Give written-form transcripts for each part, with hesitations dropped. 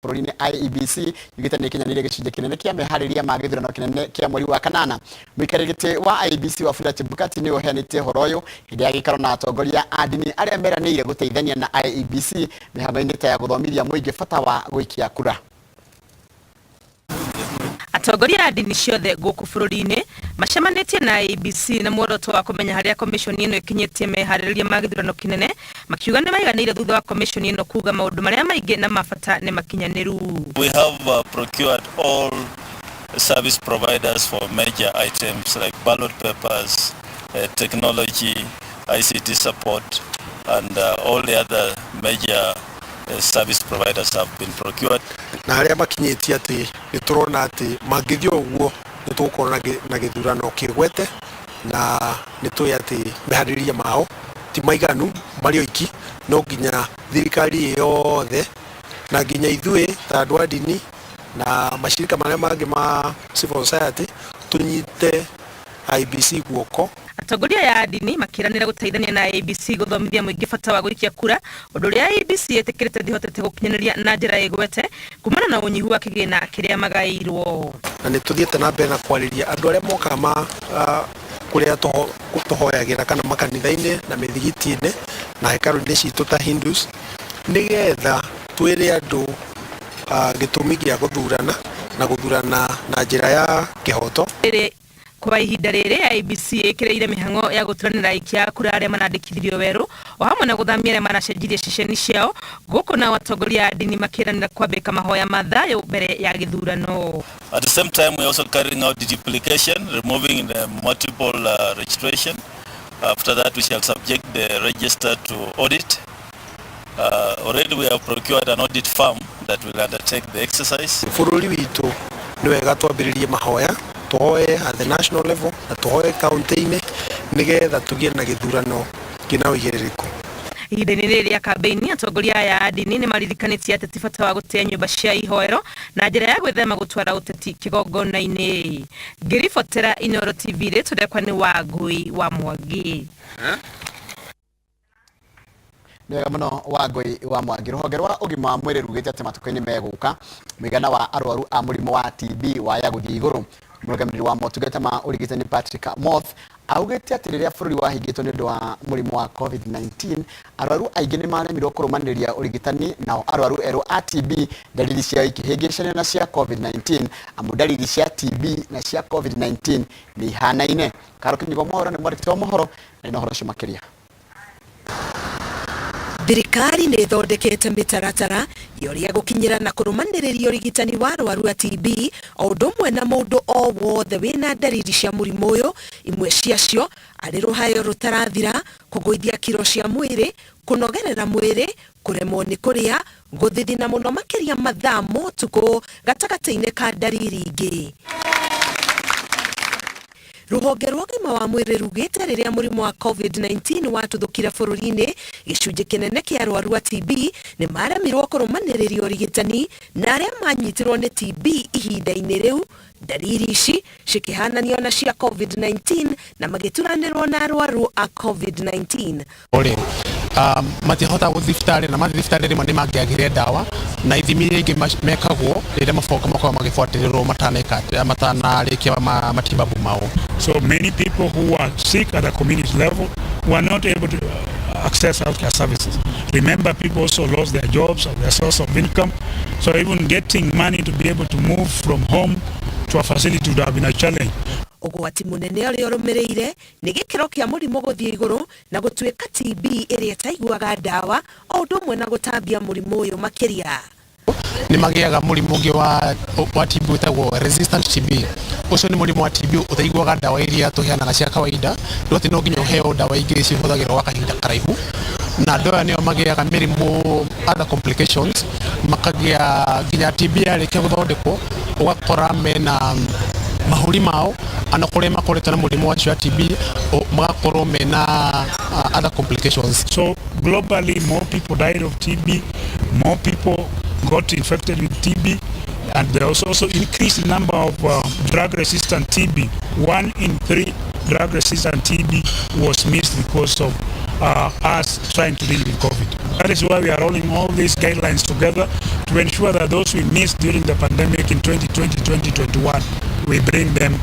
Bururi IEBC yugitane kinyanire gicunje kinene kia mehariria magithurano kinene kia mweri wa kanana mwikarigite wa IEBC wa Fula Chebukati ni oheanite horoyo hindi ya gikaro na atongoria adini aria meranire guteithania na IEBC mihango-ini ta ya guthomithia muingi bata wa gwikia kura. Atongoria adini ciothe guku bururi-ini macemanĩtie na IEBC na muoroto wa kumenya haria commission ino ikinyitie meharĩria magithurano kinene makiuga nĩ maiganĩire thutha wa commission ino kuga maũndũ marĩa maingĩ na mabata nĩ makinyanĩru. We have procured all service providers for major items like ballot papers, technology, ICT support, and all the other major service providers have been procured. Na haria makinyitie ati ni turona ati mangithio uguo ni tukorwo na githurano kigwete na ni tuya ati mehariria mao ti maiganu mari oiki no nginya thirikari yothe na nginya ithui ta andu adini na mashirika maria mangi ma civil society tunyite IEBC guoko. Atongoria ya adini makiranira guteithania na IEBC guthomithia muingi bata wa gwikia kura undu ria IEBC etikirite ndihotete gukinyaniria na njira igwete kumana na unyihu wa kigina kiria magairwo. Na ni tuthiete na mbere na kwariria andu aria moka ma kuria tuhoyagira kana makanitha-ini na mithigiti-ini na hekalu-ini citu ta Hindus nigetha twire andu gitumi gia guthurana na njira ya kihoto. Kwa ihinda riri IEBC ikireire mihango ya guturanira ikia kura aria manandikithirio weru o hamwe na guthamia aria maracenjirie ceceni ciao guku na atongoria adini makiranira kwambika mahoya ma thayu mbere ya githurano. At the same time, we also carrying out deduplication, removing the multiple registration. After that, we shall subject the register to audit. Already we have procured an audit firm that will undertake the exercise. Bururi witu ni wega twambiririe mahoya tuhoe at the national level na tuhoe county-ini nigetha tugie na githurano kina uigiririku. Ihinda-ini riri ya kampeni atongoria ya adini ni maririkanitie ateti bata wa gutea nyumba cia ihoero na njira ya gwithema gutwara uteti kigongona-ini. Ngiribotera Inooro TV ritundekwa ni Wangui wa Mwangi. Nega muno Wangui wa Mwangi. Ruhonge rwa ugima wa mwiri rugite ati matuko-ini meguka mwigana wa arwaru a murimo wa TB wa ya guthii iguru. Mũrũgamĩrĩri wa motungata ma ũrigitani Patrick Moth augĩte atĩ rĩrĩa bũrũri wahingĩtwo nĩ ũndũ wa mũrimũ wa COVID-19 arwaru aingĩ nĩ maremirwo kũrũmanĩrĩria ũrigitani nao arwaru erũ a TB dalili ciao ikĩhĩngĩcania na cia COVID-19 amu dalili cia TB na cia COVID-19 nĩ ihanaine. Karo Kĩnyugo mohoro nĩ mwandĩki wa mohoro na ina ũhoro ũcio makĩria. Thirikari nĩ ĩthondekete mĩtaratara yoria gukinyira na kurumanĩrĩria ũrigitani wa arwaru a TB o ũndũ ũmwe na mũndũ o wothe wĩna ndariri cia mũrimũ ũyũ, imwe ciacio arĩ rũhayo rũtarathira, kũgũithia kiro cia mwĩrĩ, kũnogerera mwĩrĩ, kũremwo nĩ kũrĩa, gũthithina mũno makĩria mathaa ma ũtukũ gatagatĩ-inĩ ka ndariri ingĩ. Ruhonge rwa ũgima wa mwĩrĩ rugĩte rĩrĩa mũrimũ wa COVID-19 watuthũkire bũrũri-inĩ, gĩcunjĩ kĩnene kĩa arwaru a TB nĩ maremirwo kũrũmanĩrĩria ũrigitani na arĩa manyitirwo nĩ TB ihinda-inĩ rĩu ndariri ici cikihananio na cia COVID-19 na magĩturanĩrwo na arwaru a COVID-19. Matihota gũthiĩ thibitarĩ na mathiĩ thibitarĩ rĩmwe nĩ mangĩagĩre ndawa na ithimi ingĩ mekagwo rĩrĩa maboka makoragwo magĩbuatĩrĩrwo matanarĩkia matibabu mao. So many people who are sick at the community level were not able to access healthcare services. Remember, people also lost their jobs or their source of income. So even getting money to be able to move from home to a facility would have been a challenge. Ũgwati mũnene ũrĩa ũrũmĩrĩire nĩ gĩkĩro kĩa mũrimũ gũthiĩ igũrũ na gũtuĩka TB ĩrĩa ĩtaiguaga ndawa o ũndũ ũmwe na gũtambia mũrimũ ũyũ makĩria. Nĩ magĩaga mũrimũ ũngĩ wa TB wĩtagwo resistant TB. Ũcio nĩ mũrimũ wa TB ũtaiguaga ndawa iria tũheanaga cia kawaida, no atĩ no nginya ũheo ndawa ingĩ cihũthagĩrwo gwa kahinda karaihu. Na andũ aya nĩo magĩaga mĩrimũ other complications, makagĩa nginya TB yarĩkia gũthondekwo ũgakora mena mahuri mao ana kũrĩa makoretwo na mũrimũ wa TB magakorwo mena other complications. So globally more people died of TB, more people got infected with TB, and there was also increased number of drug-resistant TB. 1 in 3 drug-resistant TB was missed because of us trying to deal with COVID. That is why we are rolling all these guidelines together to ensure that those we missed during the pandemic in 2020-2021, we bring them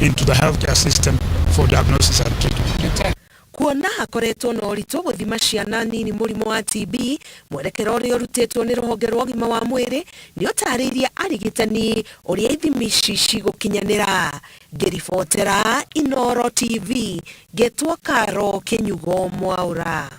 into the healthcare system for diagnosis and treatment. Kuona hakoretwo na ũritũ gũthima ciana nini mũrimũ wa TB, mwerekero ũrĩa ũrutĩtwo nĩ rũhonge rwa ũgima wa mwĩrĩ nĩ ũtaarĩirie arigitani ũrĩa ithimi ici cigũkinyanĩra. Ngĩribotera Inooro TV, Getwo Karo Kinyugo Mwaura.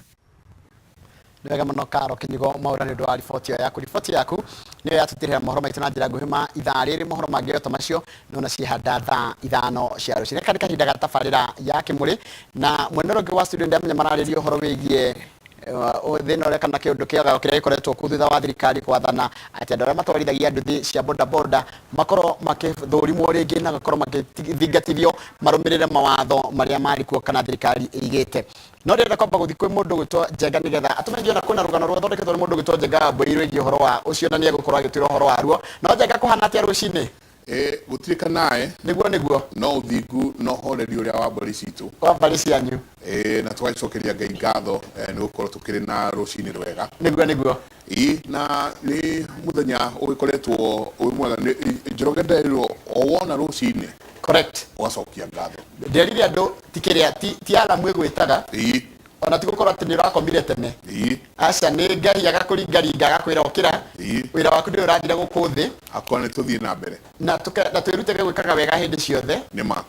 Nĩ wega mũno Karo Kinyugo Mwaura nĩ ũndũ wa riboti yaku. Riboti yaku nĩyo yatũtĩrĩra mohoro maitũ na njĩra nguhĩ ma ithaa rĩrĩ. Mohoro mangĩ ta macio nona cihanda thaa 5 cia rũcinĩ. Reka nĩ kahinda ga tabarĩra ya Kĩmũrĩ na mwena ũngĩ wa studio ndĩamenya mararĩria ũhoro wĩgiĩ thĩna ũrĩa kana kĩũndũ kĩega kĩrĩa gĩkoretwo kuo thutha wa thirikari gwathana atĩ andũ arĩa matwarithagia nduthi cia bodaboda makorwo makĩthũrimwo rĩngĩ na gakorwo makĩthingatithio marũmĩrĩre mawatho marĩa marĩ kuo kana thirikari ĩigĩte. No rĩrĩa kwamba gũthiĩ kwĩ mũndũ gwĩtwo Njenga nĩgetha atũmenyithie ona kwĩna rũgano rwathondeketwo nĩ mũndũ gwĩtwo Njenga Mbũirũ wĩgiĩ ũhoro wa ũcio na nĩegũkorwo agĩtuĩra ũhoro waruo. No Njenga kũhana atĩa rũcinĩ? Gutirika nae niguo no uthingu no horeri uria wa mbari citu wa mbari cianyu na twacokeria Ngai ngatho ni gukorwo tukiri na rucini rwega niguo na ni muthenya ugikoretwo wi mwega Njoroge nderirwo o wona rucini correct wacokia ngatho nderire andu tikiria ti alamu gwitaga ona tigukorwo atĩ nĩ ũrakomire tene aca nĩ Ngai agakũringaringa agakwĩra ũkĩra wĩra waku nĩ ũrathira gũkũ thĩ akwa nĩ tũthiĩ na mbere na twĩrutege gwĩkaga wega hĩndĩ ciothe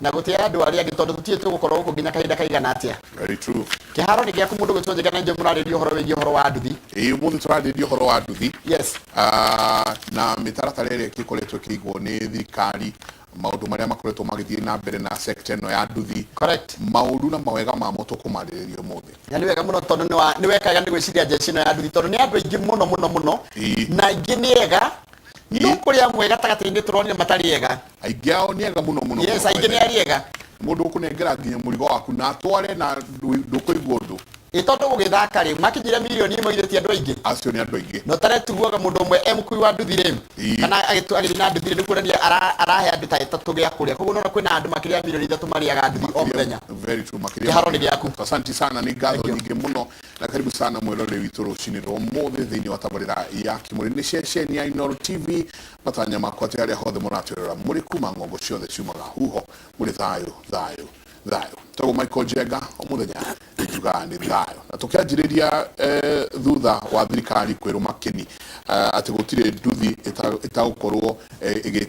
na gũtĩa andũ arĩa angĩ tondũ tũtirĩ tũgũkorwo gũkũ nginya kahinda kaigana atĩa. Very true. Kĩharo nĩ gĩaku mũndũ gwĩtwo Njenga na nje mũrarĩria ũhoro wĩgiĩ ũhoro wa nduthi. Mũndũ tũrarĩria ũhoro wa nduthi. Yes. Na mĩtaratara ĩrĩa ĩkoretwo ĩkĩigwo nĩ thirikari maundu maria makoretwo magithie na mbere na sector no ya nduthi correct maundu na mawega ma moto kumarĩrĩrio mothe ya nĩ wega mũno tondũ nĩ wekaga nĩ gwĩciria jeshi no ya nduthi tondũ nĩ andũ aingĩ mũno na aingĩ nĩ ega no kũrĩa mwega gatagatĩ-inĩ tũronire matarĩ ega aingĩ ao nĩ ega mũno yes aingĩ nĩ arĩ ega mũndũ ũkũnengera nginya mũrigo waku na atware na ndũkũigwo ũndũ ĩtondũ gũgĩthaka rĩ makĩnjire milioni ĩmwe irĩtie andũ aingĩ acio nĩ andũ aingĩ no tare tuguaga mũndũ ũmwe mkui wa nduthi rĩ kana agĩthiĩ na nduthi nĩ kuonania arahe andũ ta 3 gĩa kũrĩa koguo no kwĩna andũ makĩria milioni 3 marĩaga nduthi o mũthenya. Very true makĩria kĩharo nĩ gĩaku. Asante sana nĩ ngatho nyingĩ mũno na karibu sana mwĩroreri witũ rũcinĩ rwa ũmũthĩ thĩinĩ wa tabarĩra ya Kĩmũrĩ nĩ ceceni ya Inooro TV matanya makwa atĩ harĩa hothe mũratwĩrora mũrĩ kuma ng'ongo ciothe ciumaga huho mũrĩ thayũ togo Michael Njenga omuthenya ituga ni thayo na tukianjiriria thutha wa thirikari kwĩrwo makeni ati gutire nduthi itagukorwo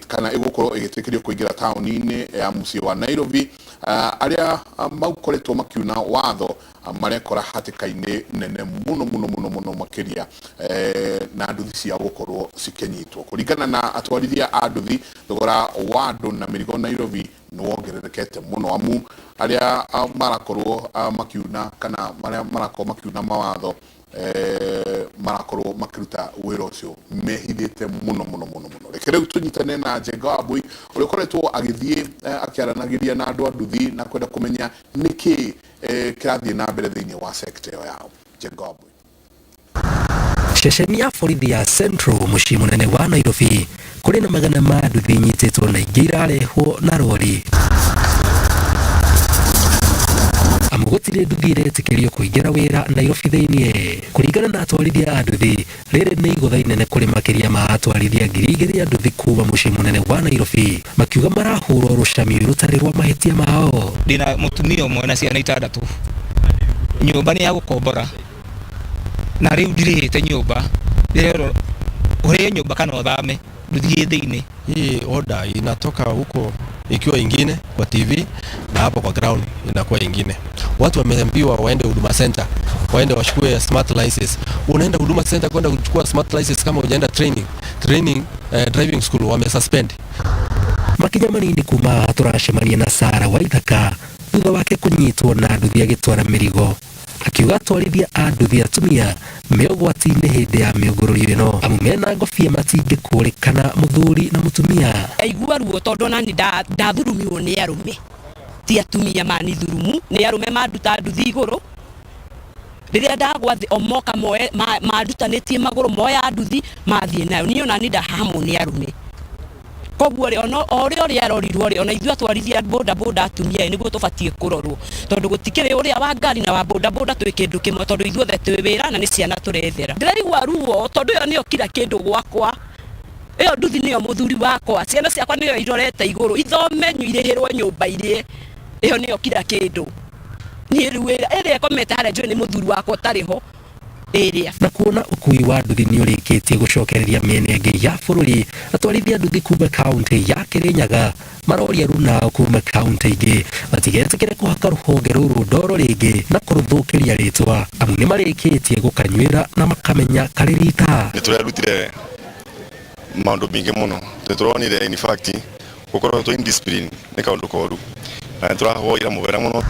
kana igukorwo igitĩkĩrio kũingĩra taũni-inĩ ya mũciĩ wa Nairobi aria maukoretwo makiuna watho marekora hatĩka-inĩ nene mũno makĩria na nduthi cia gukorwo cikĩnyitwo kũringana na atwarithia a nduthi thogora wa andũ na mĩrigo Nairobi nĩwongererekete mũno amu aria marakorwo makiuna kana maria marakorwo makiuna mawatho marakorwo makiruta wĩra ũcio mehithĩte mũno reke rĩu tũnyitane na Njenga wa Mbũi ũrĩa ũkoretwo agĩthiĩ akĩaranagĩria na andũ a nduthi na kwenda kũmenya nĩkĩ kĩrathiĩ na mbere thĩinĩ wa sector ĩyo yao. Njenga wa Mbũi. Ceceni ya borithi ya Central mũciĩ mũnene wa Nairobi kũrĩ na magana ma nduthi nyitĩtwo na ingĩ irarehwo na rori. Gũtirĩ nduthi iretĩkĩrio kũingĩra wĩra Nairobi thĩinĩ. Kũringana na atwarithia a nduthi, rĩrĩ nĩ igũtha inene kũrĩ makĩria ma atwarithia 2,000 a nduthi kuuma mũciĩ mũnene wa Nairobi, makiuga marahũrwo rũcamio rũtarĩ rwa mahĩtia mao. Ndĩna mũtumia ũmwe na ciana 6, nyũmba nĩ ya gũkombora na rĩu ndirĩhĩte nyũmba, ndĩrerwo ũrĩe nyũmba kana ũthame nduthi thĩinĩ. Hii order inatoka huko ikiwa ingine kwa TV na hapo kwa ground inakuwa ingine. Watu wameambiwa waende Huduma Center, waende wachukue smart license. Unaenda Huduma Center kwenda kuchukua smart license kama hujaenda training driving school wamesuspend. Makinya manini kuma turacemania na Sara Waithaka thutha wake kũnyitwo na nduthi agĩtwara mĩrigo, akiuga atwarithia a nduthi atumia me ũgwati-inĩ hĩndĩ ya mĩũngũrũrio ĩno amu mena ngobia matingĩkũrĩkana mũthuri na mũtumia. Aigua ruo tondũ nani ndathurumirwo nĩ arũme, ti atumia manithurumu, nĩ arũme manduta nduthi igũrũ. Rĩrĩa ndagwa thĩ omoka mandutanĩtie magũrũ moya nduthi mathiĩ nayo, niĩ ona nĩ ndahamwo nĩ arũme. koguo ri ori arorirwo ri ona ithuĩ atwarithia boda boda atumia nĩguo tũbatie kũrorwo tondũ gũtikĩrĩ ũrĩa wa ngari na wa boda boda twĩ kĩndũ kĩmwe tondũ ithuothe twĩ wĩra na nĩ ciana tũrethera ndĩraigua ruo tondũ ĩyo nĩyo kira kĩndũ gwakwa ĩyo nduthi nĩyo mũthuri wakwa ciana ciakwa nĩyo irorete igũrũ ithome irĩhĩrwo nyũmba irie ĩyo nĩyo kira kĩndũ niĩ rĩu ĩrĩa ĩkomete harĩa njũĩ nĩ mũthuri wakwa ũtarĩ ho ĩrĩa na kuona ũkui wa nduthi nĩ ũrĩkĩtie gũcokereria mĩena ĩngĩ ya bũrũri atwarithia nduthi kuma kaũntĩ ya Kĩrĩnyaga maroria rĩu nao kuma kaũntĩ ingĩ matigetĩkĩre kũhaka rũhonge rũrũ ndoro rĩngĩ na kũrũthũkĩria rĩtwa amu nĩ marĩkĩtie gũkanyuĩra na makamenya karĩ rita nĩ tũrerutire maũndũ maingĩ mũno tũronire in fact gũkorwo twĩ indiscipline nĩ kaũndũ koru na tũrahoera mũhera mũno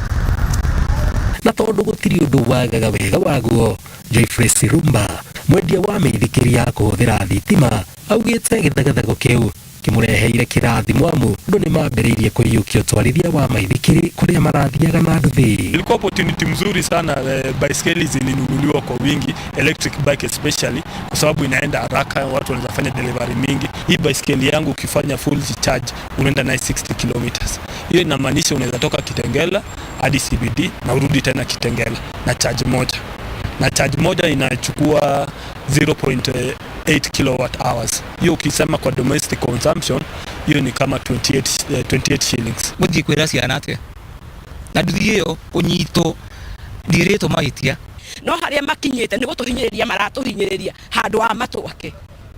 na tondũ gũtirĩ ũndũ wagaga wega waguo Joyfrey Sirumba mwendia wa mĩithikiri ya kũhũthĩra thitima augĩte gĩthagathago kĩu kĩmũreheire kĩrathimo amu andũ nĩ mambĩrĩirie kũiyũkia ũtwarithia wa maithikiri kũrĩa marathiaga na nduthi. Ilikuwa opportunity mzuri sana, baiskeli zilinunuliwa kwa wingi, electric bike especially, kwa sababu inaenda haraka, watu wanaweza fanya delivery mingi. Hii baiskeli yangu ukifanya full charge unaenda na 60 kilometers. Hiyo inamaanisha unaweza toka Kitengela hadi CBD na urudi tena Kitengela na charge moja. Na charge moja inachukua 0.8 kilowatt hours. Hiyo ukisema kwa domestic consumption, hiyo ni kama 28 shillings. Muthi kwira ciana atia na nduthi iyo kunyito ndireto maitia no haria makinyete nĩ gũtũhinyĩrĩria maratuhinyĩrĩria handũ wa matwake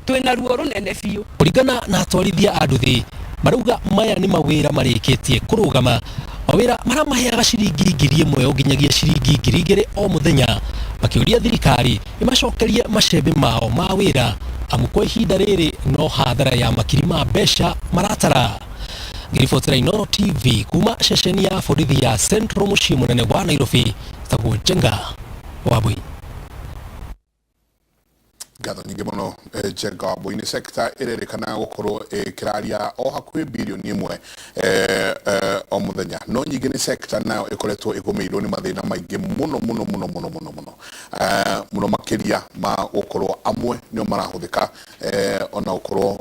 twĩna ruo rũnene biũ. Kũringana na atwarithia a nduthi marauga maya nĩ mawĩra marĩkĩtie kũrũgama mawĩra maramaheaga ciringi ngiri ĩmwe nginyagia ciringi ngiri igĩrĩ o mũthenya makĩũria thirikari ĩmacokerie macembe mao ma wĩra amu kwa ihinda rĩrĩ no hathara ya makiri ma mbeca maratara. Ngiribotera Inooro TV kuma ceceni ya borithi ya Central mũciĩ mũnene wa Nairobi tagwo Njenga Wambui. Ngatho nyingĩ mũno Njenga Wambui. Nĩ sekta ĩrerĩkana gũkorwo ĩkĩraria o hakuhĩ birioni ĩmwe o mũthenya, no nyingĩ nĩ sekta nayo ĩkoretwo ĩgũmĩirwo nĩ mathĩna maingĩ mũno makĩria ma gũkorwo amwe nĩo marahũthĩka ona gũkorwo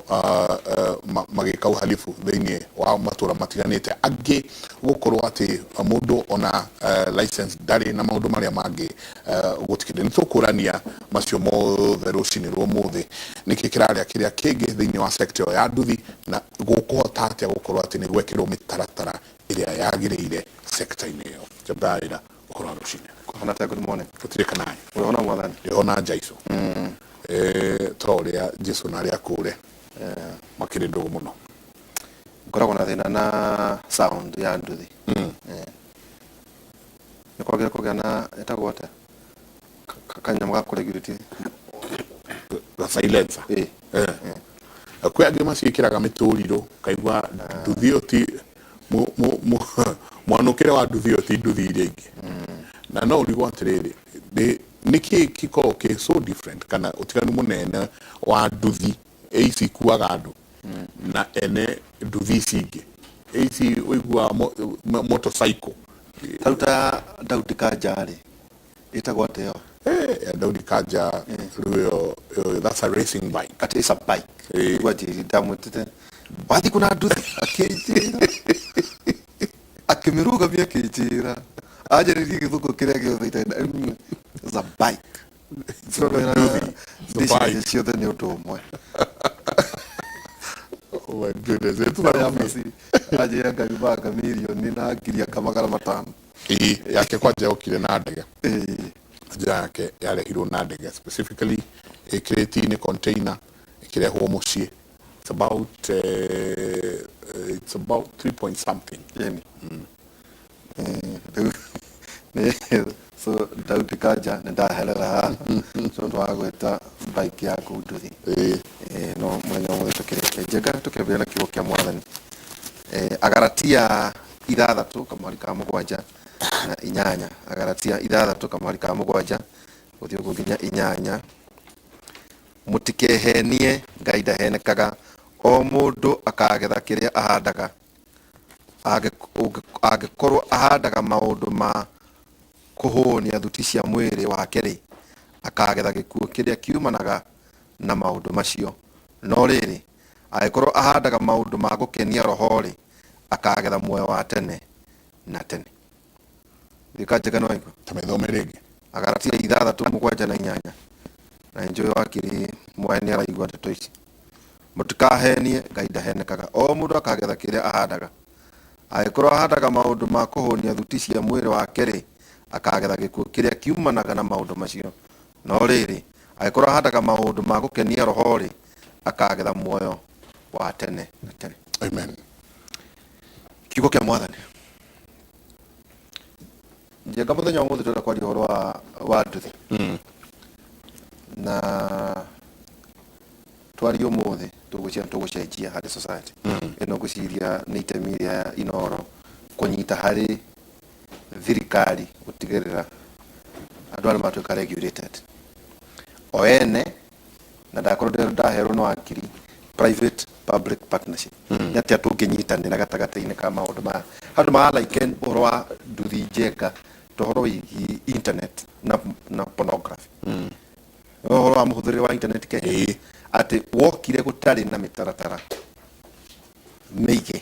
magĩka ũhalifu thĩinĩ wa matũra matiganĩte, angĩ gũkorwo atĩ mũndũ ona license ndarĩ na maũndũ marĩa mangĩ gũtikĩrĩ. Nĩ tũkũrania macio mothe rũcinĩ rwa ũmũthĩ, nĩkĩ kĩrarĩa kĩrĩa kĩngĩ thĩinĩ wa sekta ĩyo ya nduthi na gũkũhota atĩa gũkorwo atĩ nĩ gwekĩrwo mĩtaratara ĩrĩa yagĩrĩire sekta-inĩ ĩyo. Njambaĩra ũhoro rũcinĩ kũhana ta good morning gũtirĩka naĩ ũrona mwathani ndĩhona Jaiso to ũrĩa Jesu na arĩa kũre makĩrĩ ndũgũ mũno ngoragwo na thĩna na sound ya nduthi nĩ kwagĩrĩire kũgĩa na etagwo atĩa kanyamũ ga kũregulate silencer kwĩ angĩ maciĩkĩraga mĩtũrirũ kaigua nduthi ĩyo ti mwanũkĩre wa nduthi ĩyo ti nduthi iria ingĩ na no ũrigwo atĩrĩrĩ nĩkĩ gĩkoragwo kĩ so different kana ũtiganu mũnene wa nduthi ici ikuaga andũ na ene nduthi ici ingĩ ici ũiguaga motorcycle taruta Daudi Kanja rĩ ĩtagwo atĩa ĩyo Daudi Kanja rĩu that's a racing bike that is a bike gwatiri ndamwĩtĩte wathi kuna nduthi akĩnjĩra akĩmĩrũgamia akĩnjĩra anjarĩrie gĩthũngũ kĩrĩa gĩothe itenda it's a bike ndici ciothe nĩ ũndũ ũmwe. Oh my goodness, it's not amazing. Aje ngaibaga milioni na ngiri akamagara matano yake kwanja okire na ndege njĩra yake yarehirwo na ndege specifically ĩkĩrĩti-inĩ container ĩkĩrehwo mũciĩ. It's about 3 point something. So Daudi Kanja nĩ ndaherera haha so ndwagwĩta bike yaku nduthi no mwenya ũmwe tũkĩrĩkia Njenga tũkĩambia na kiugo kĩa Mwathani. Agalatia 6:7 na 8. Agalatia 6:7 gũthiĩ nginya 8. Mũtikehenie, Ngai ndahenekaga, o mũndũ akagetha kĩrĩa ahandaga. Angĩkorwo ahandaga maũndũ ma kũhũnia thuti cia mwĩrĩ wake rĩ, akagetha gĩkuũ kĩrĩa kiumanaga na maũndũ macio. No rĩrĩ, agĩkorwo ahandaga maũndũ ma gũkenia roho-rĩ akagetha muoyo wa tene na tene. Thika njega no igua tamethome rĩngĩ Agaratia 6:7-8 na Njũĩ Wakiri mwae nĩ araigua ndeto ici. Mũtikahenie, Ngai ndahenekaga. O mũndũ akagetha kĩrĩa ahandaga. Agĩkorwo ahandaga maũndũ ma kũhũnia thuti cia mwĩrĩ wake-rĩ akagetha gĩkuũ kĩrĩa kiumanaga na maũndũ macio. No rĩrĩ, agĩkorwo ahandaga maũndũ ma gũkenia roho-rĩ akagetha muoyo wa tene na tene. Amen. Kiugo kĩa Mwathani. Njenga mũthenya ũmũthĩ tũrenda kwaria ũhoro wa nduthi. Na twaria ũmũthĩ tũgũcenjia harĩ society. Ĩno ngwĩciria nĩ itemi rĩa Inooro kũnyita harĩ thirikari gũtigĩrĩra andũ arĩa matuĩka regulated. O ene na ndakorwo ndaherwo no Wakiri private public partnership. Nĩ atĩa tũngĩnyitanĩra gatagatĩ-inĩ ka maũndũ maya. Handũ mahalaike ũhoro wa nduthi njega tohoro wĩgiĩ internet na pornography. Ũhoro wa mũhũthĩrĩre wa internet Kenya atĩ wokire gũtarĩ na mĩtaratara mĩingĩ.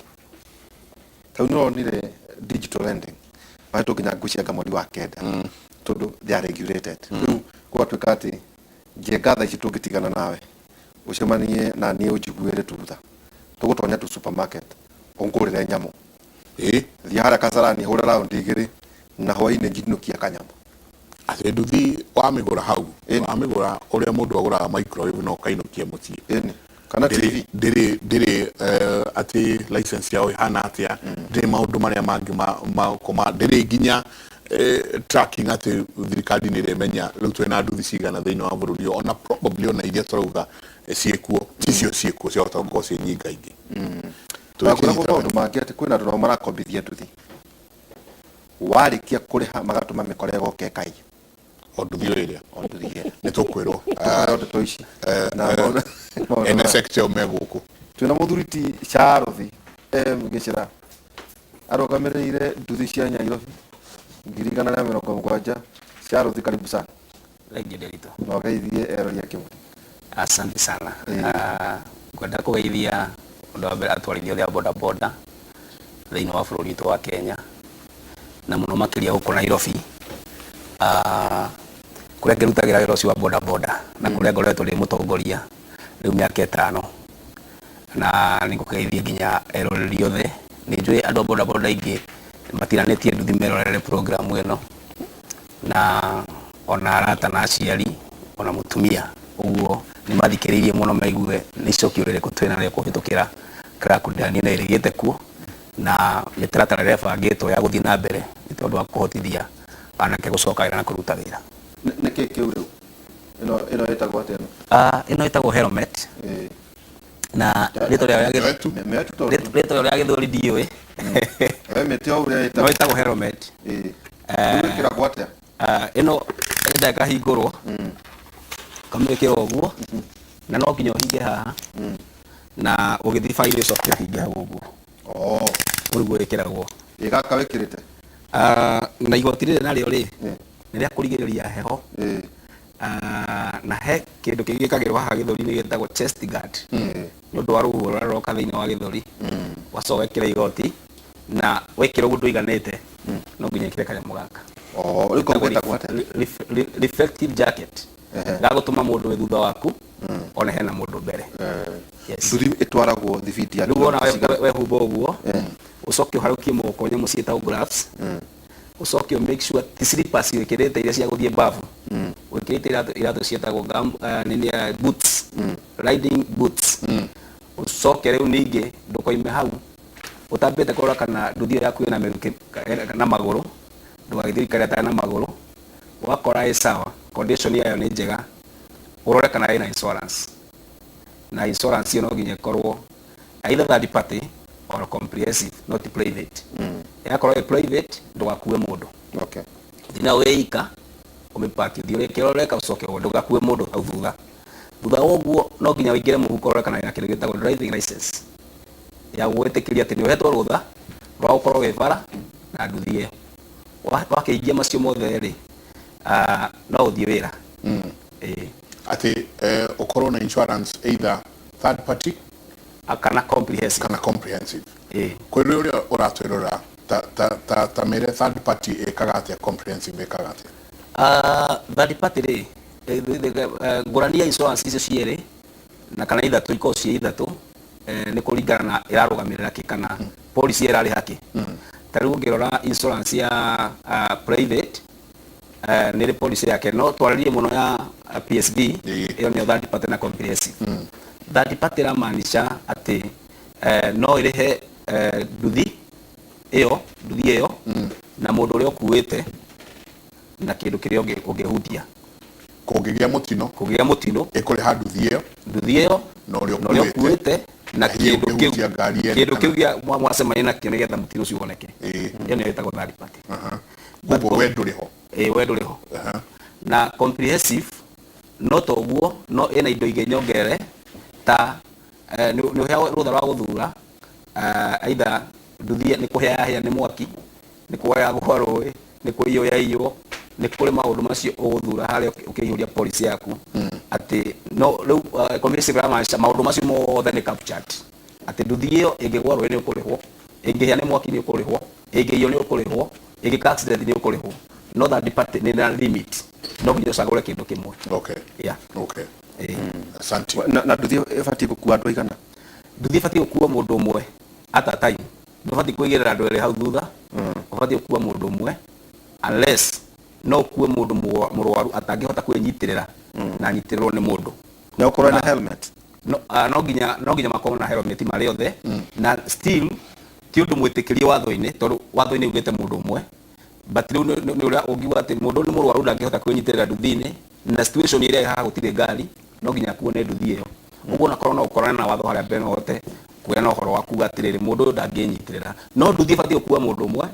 Tau nĩronire digital lending bahĩtwo nginya ngũcianga mweri wa kenda tondũ they are regulated. Rĩu gwatuĩka atĩ njenga thaa ici tũngĩtigana nawe ũcemanie na niĩ ũnjiguĩre tutha tũgũtonya tu supermarket ũngũrĩre nyamũ thiĩ harĩa Kasarani hũre raundi 2 na hwaĩ-inĩ njinukia kanyamũ. Atĩ nduthi wamĩgũra hau wamĩgũra ũrĩa mũndũ agũraga microwave no kainũkie mũciĩ kana TV ndĩrĩ atĩ license yao ĩhana atĩa ndĩrĩ maũndũ marĩa mangĩ makoma ndĩrĩ nginya tracking atĩ thirikari nĩ ĩrĩmenya rĩu twĩna nduthi cigana thĩinĩ wa bũrũri ona probably ona iria tũrauga ciĩkuo ticio ciĩkuo ciahota gũkorwo ciĩ nyingaingĩ. Tũrakoragwo maũndũ mangĩ atĩ kwĩna andũ nao marakombithia nduthi warĩkia kũrĩha magatũma mĩkora ĩgoke ĩkaiywo o nduthi ĩrĩa nĩ tũkwĩrwo ndeto ici ene sector megũkũ. Twĩna mũthuri ti Charles Gĩchĩra arũgamĩrĩire nduthi cia Nyairobi 170. Charles, karibu sana. Legidelito. No geithie erori yake. Asante sana. Kwenda kugeithia ndo mbere atwarithia ya boda boda thĩinĩ wa bũrũri witũ wa Kenya na mũno makĩria gũkũ Nairobi. Kũrĩa ngĩrutagĩra wĩra ũcio wa boda boda na kũrĩa ngoretwo ndĩ mũtongoria rĩu mĩaka 5 na nĩngũgeithia nginya eroreri othe. Nĩnjũĩ andũ a boda boda aingĩ matiranĩtie nduthi merorere program ĩno na ona arata na aciari ona mũtumia ũguo nĩ mathikĩrĩirie mũno maigue nĩ icokio rĩrĩkũ twĩna rĩa kũhĩtũkĩra Krakudani na ĩrĩgĩte kuo na mĩtaratara ĩrĩa ĩbangĩtwo ya gũthiĩ na mbere nĩ tondũ wa kũhotithia anake gũcoka wĩra na kũruta wĩra. Nĩkĩ kĩu rĩu ĩno ĩtagwo atĩa? Ĩno ĩtagwo helmet na rĩtwa rĩa gĩthũri ndiũĩ. No ĩtagwo helmet. Ĩkĩragwo atĩa? Ĩno ĩndaga ĩkahingũrwo kamwĩkĩra ũguo na no nginya ũhinge haha na ũgĩthiĩ bairĩ ũcoke ũhinge hau ũguo. Ũguo ĩkĩragwo gaka wĩkĩrĩte na igoti rĩrĩ narĩo rĩ nĩ rĩa kũrigĩrĩria heho na he kĩndũ kĩgĩkagĩrwo haha gĩthũri-inĩ gĩtagwo chest guard nĩ ũndũ wa rũhuho rũrĩa rũroka thĩinĩ wa gĩthũri wacoka wekĩra igoti na wekĩra ũguo ndũiganĩte no nginya ĩkĩre kanyamũ gaka. Rĩu koguo ĩtagwo atĩa? Reflective jacket gagũtũma mũndũ wĩ thutha waku ona hena mũndũ mbere. Nduthi ĩtwaragwo thibiti ya rĩu ona wehumba ũguo ũcoke ũharũkie moko nyamũ ciĩtagwo gloves ucoke make sure ti slippers wĩkĩrĩte iria cia gũthiĩ mbavu wĩkĩrĩte iratũ ciĩtagwo boots riding boots ucoke rĩu ningĩ ndũkoime hau ũtambĩte kũrora kana nduthi yaku ĩna mĩrukĩ na magũrũ ndũgagĩthiĩ karĩa atarĩ na magũrũ wakora ĩ sawa condition yayo nĩ njega ũrore kana ĩna insurance na insurance ĩyo no nginya ĩkorwo either third party or comprehensive not private. Yakorwo ĩ private ndũgakue mũndũ. Thina wĩika ũmĩpaki ũthiĩ ũreka ũcoke ndũgakue mũndũ hau thutha woguo no nginya wĩingĩre mũhuko ũrore kana ĩna kĩndũ gĩtagwo driving license ya gwĩtĩkĩria atĩ nĩ ũhetwo rũtha rwa gũkorwo wĩ bara na nduthi ĩyo. Wakĩingĩa macio mothe rĩ no ũthiĩ wĩra. Atĩ ũkorwo na insurance either third party kana comprehensive kwa hiyo ule uratwerora ta mere third party ekagate comprehensive ekagate third party ri ngurania insurance icio ciere na kana ithatu iko cie ithatu ni kuringana na irarugamirira ki kana policy irari haki tariu ngirora insurance ya private ni policy yake no twaririe muno ya PSB iyo ni third party na comprehensive third party ramaanisha ati no irihe nduthi iyo na mundu uria ukuite na kindu kiria ungihutia kugigia mutino ikuriha nduthi iyo no uria ukuite na kindu kiu gia mwacemania nakio nigetha mutino ucio woneke iyo ni itagwo third party guo wenduriho wenduriho na comprehensive no toguo no ina indo ingĩ nyongere ta ni uheaga rutha rwa guthura either nduthi ni kuheahia ni mwaki ni kuheaga gwa rũĩ ni kuiywo ni kuri maundu macio uguthura haria ukihũria policy yaku ati no riu comprehensive ramaanisha maundu macio mothe ni captured ati nduthi iyo ingĩgwa rũĩ ni ukurihwo ingĩhia ni mwaki ni ukurihwo ingĩiywo ni ukurihwo ingĩka accident ni ukurihwo no third party ni na limit no nginya ucagũre kindu kimwe asante na nduthi ibatie gũkua andũ aigana nduthi ibatie gũkua mũndũ ũmwe at a time ndũbatie kũigĩrĩra andũ erĩ hau thutha ũbatie gũkua mũndũ ũmwe unless no ukue mũndũ mũrwaru atangĩhota kwĩnyitĩrĩra na nyitĩrĩrwo nĩ mũndũ na ũkorwo na helmet no nginya makorwo na helmet marĩ othe na still ti ũndũ mwĩtĩkĩrie watho-inĩ tondũ watho-inĩ ugĩte mũndũ ũmwe but rĩu nĩ ũrĩa ũngiuga atĩ mũndũ nĩ mũrwaru ndangĩhota kwĩnyitĩrĩra nduthi-inĩ na situation ĩrĩa haha gũtirĩ ngari no nginya akuo nĩ nduthi ĩyo ũguo nakorwo no ũkorane na watho harĩa mbere no ũhote kuona ũhoro wa kuga atĩrĩrĩ mũndũ ũyũ ndangĩnyitĩrĩra no nduthi ĩbatie gũkua mũndũ ũmwe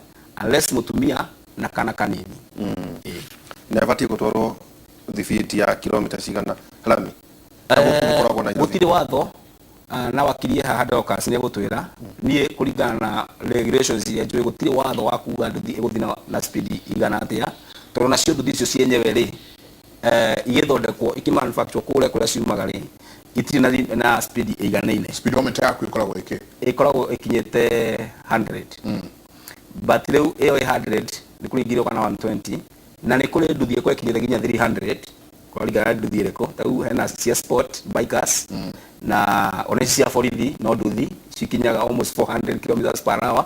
unless mũtumia na kana kanini na ĩbatie gũtwarwo thibiti ya kilomita cigana lami gũtirĩ watho na wakirie haha Dorcas nĩ gũtwĩra niĩ kũringana na regulations iria njũĩ gũtirĩ watho wa kuga nduthi ĩgũthiĩ na speed igana atĩa tondũ nacio nduthi icio cienyewe rĩ igĩthondekwo ikimanufacture kũrĩa ciumaga rĩ itirĩ na speed ĩiganaine speedometer yaku ĩkoragwo ĩkinyĩte 100 but rĩu ĩyo 100 nĩ kũringithio kana 120 na nĩ kũrĩ nduthi ĩkoragwo ĩkinyĩte nginya 300 kũringana na nduthi ĩrĩkũ tarĩu hena cia sport bikers na ona cia borithi no nduthi cikinyaga almost 400 km/h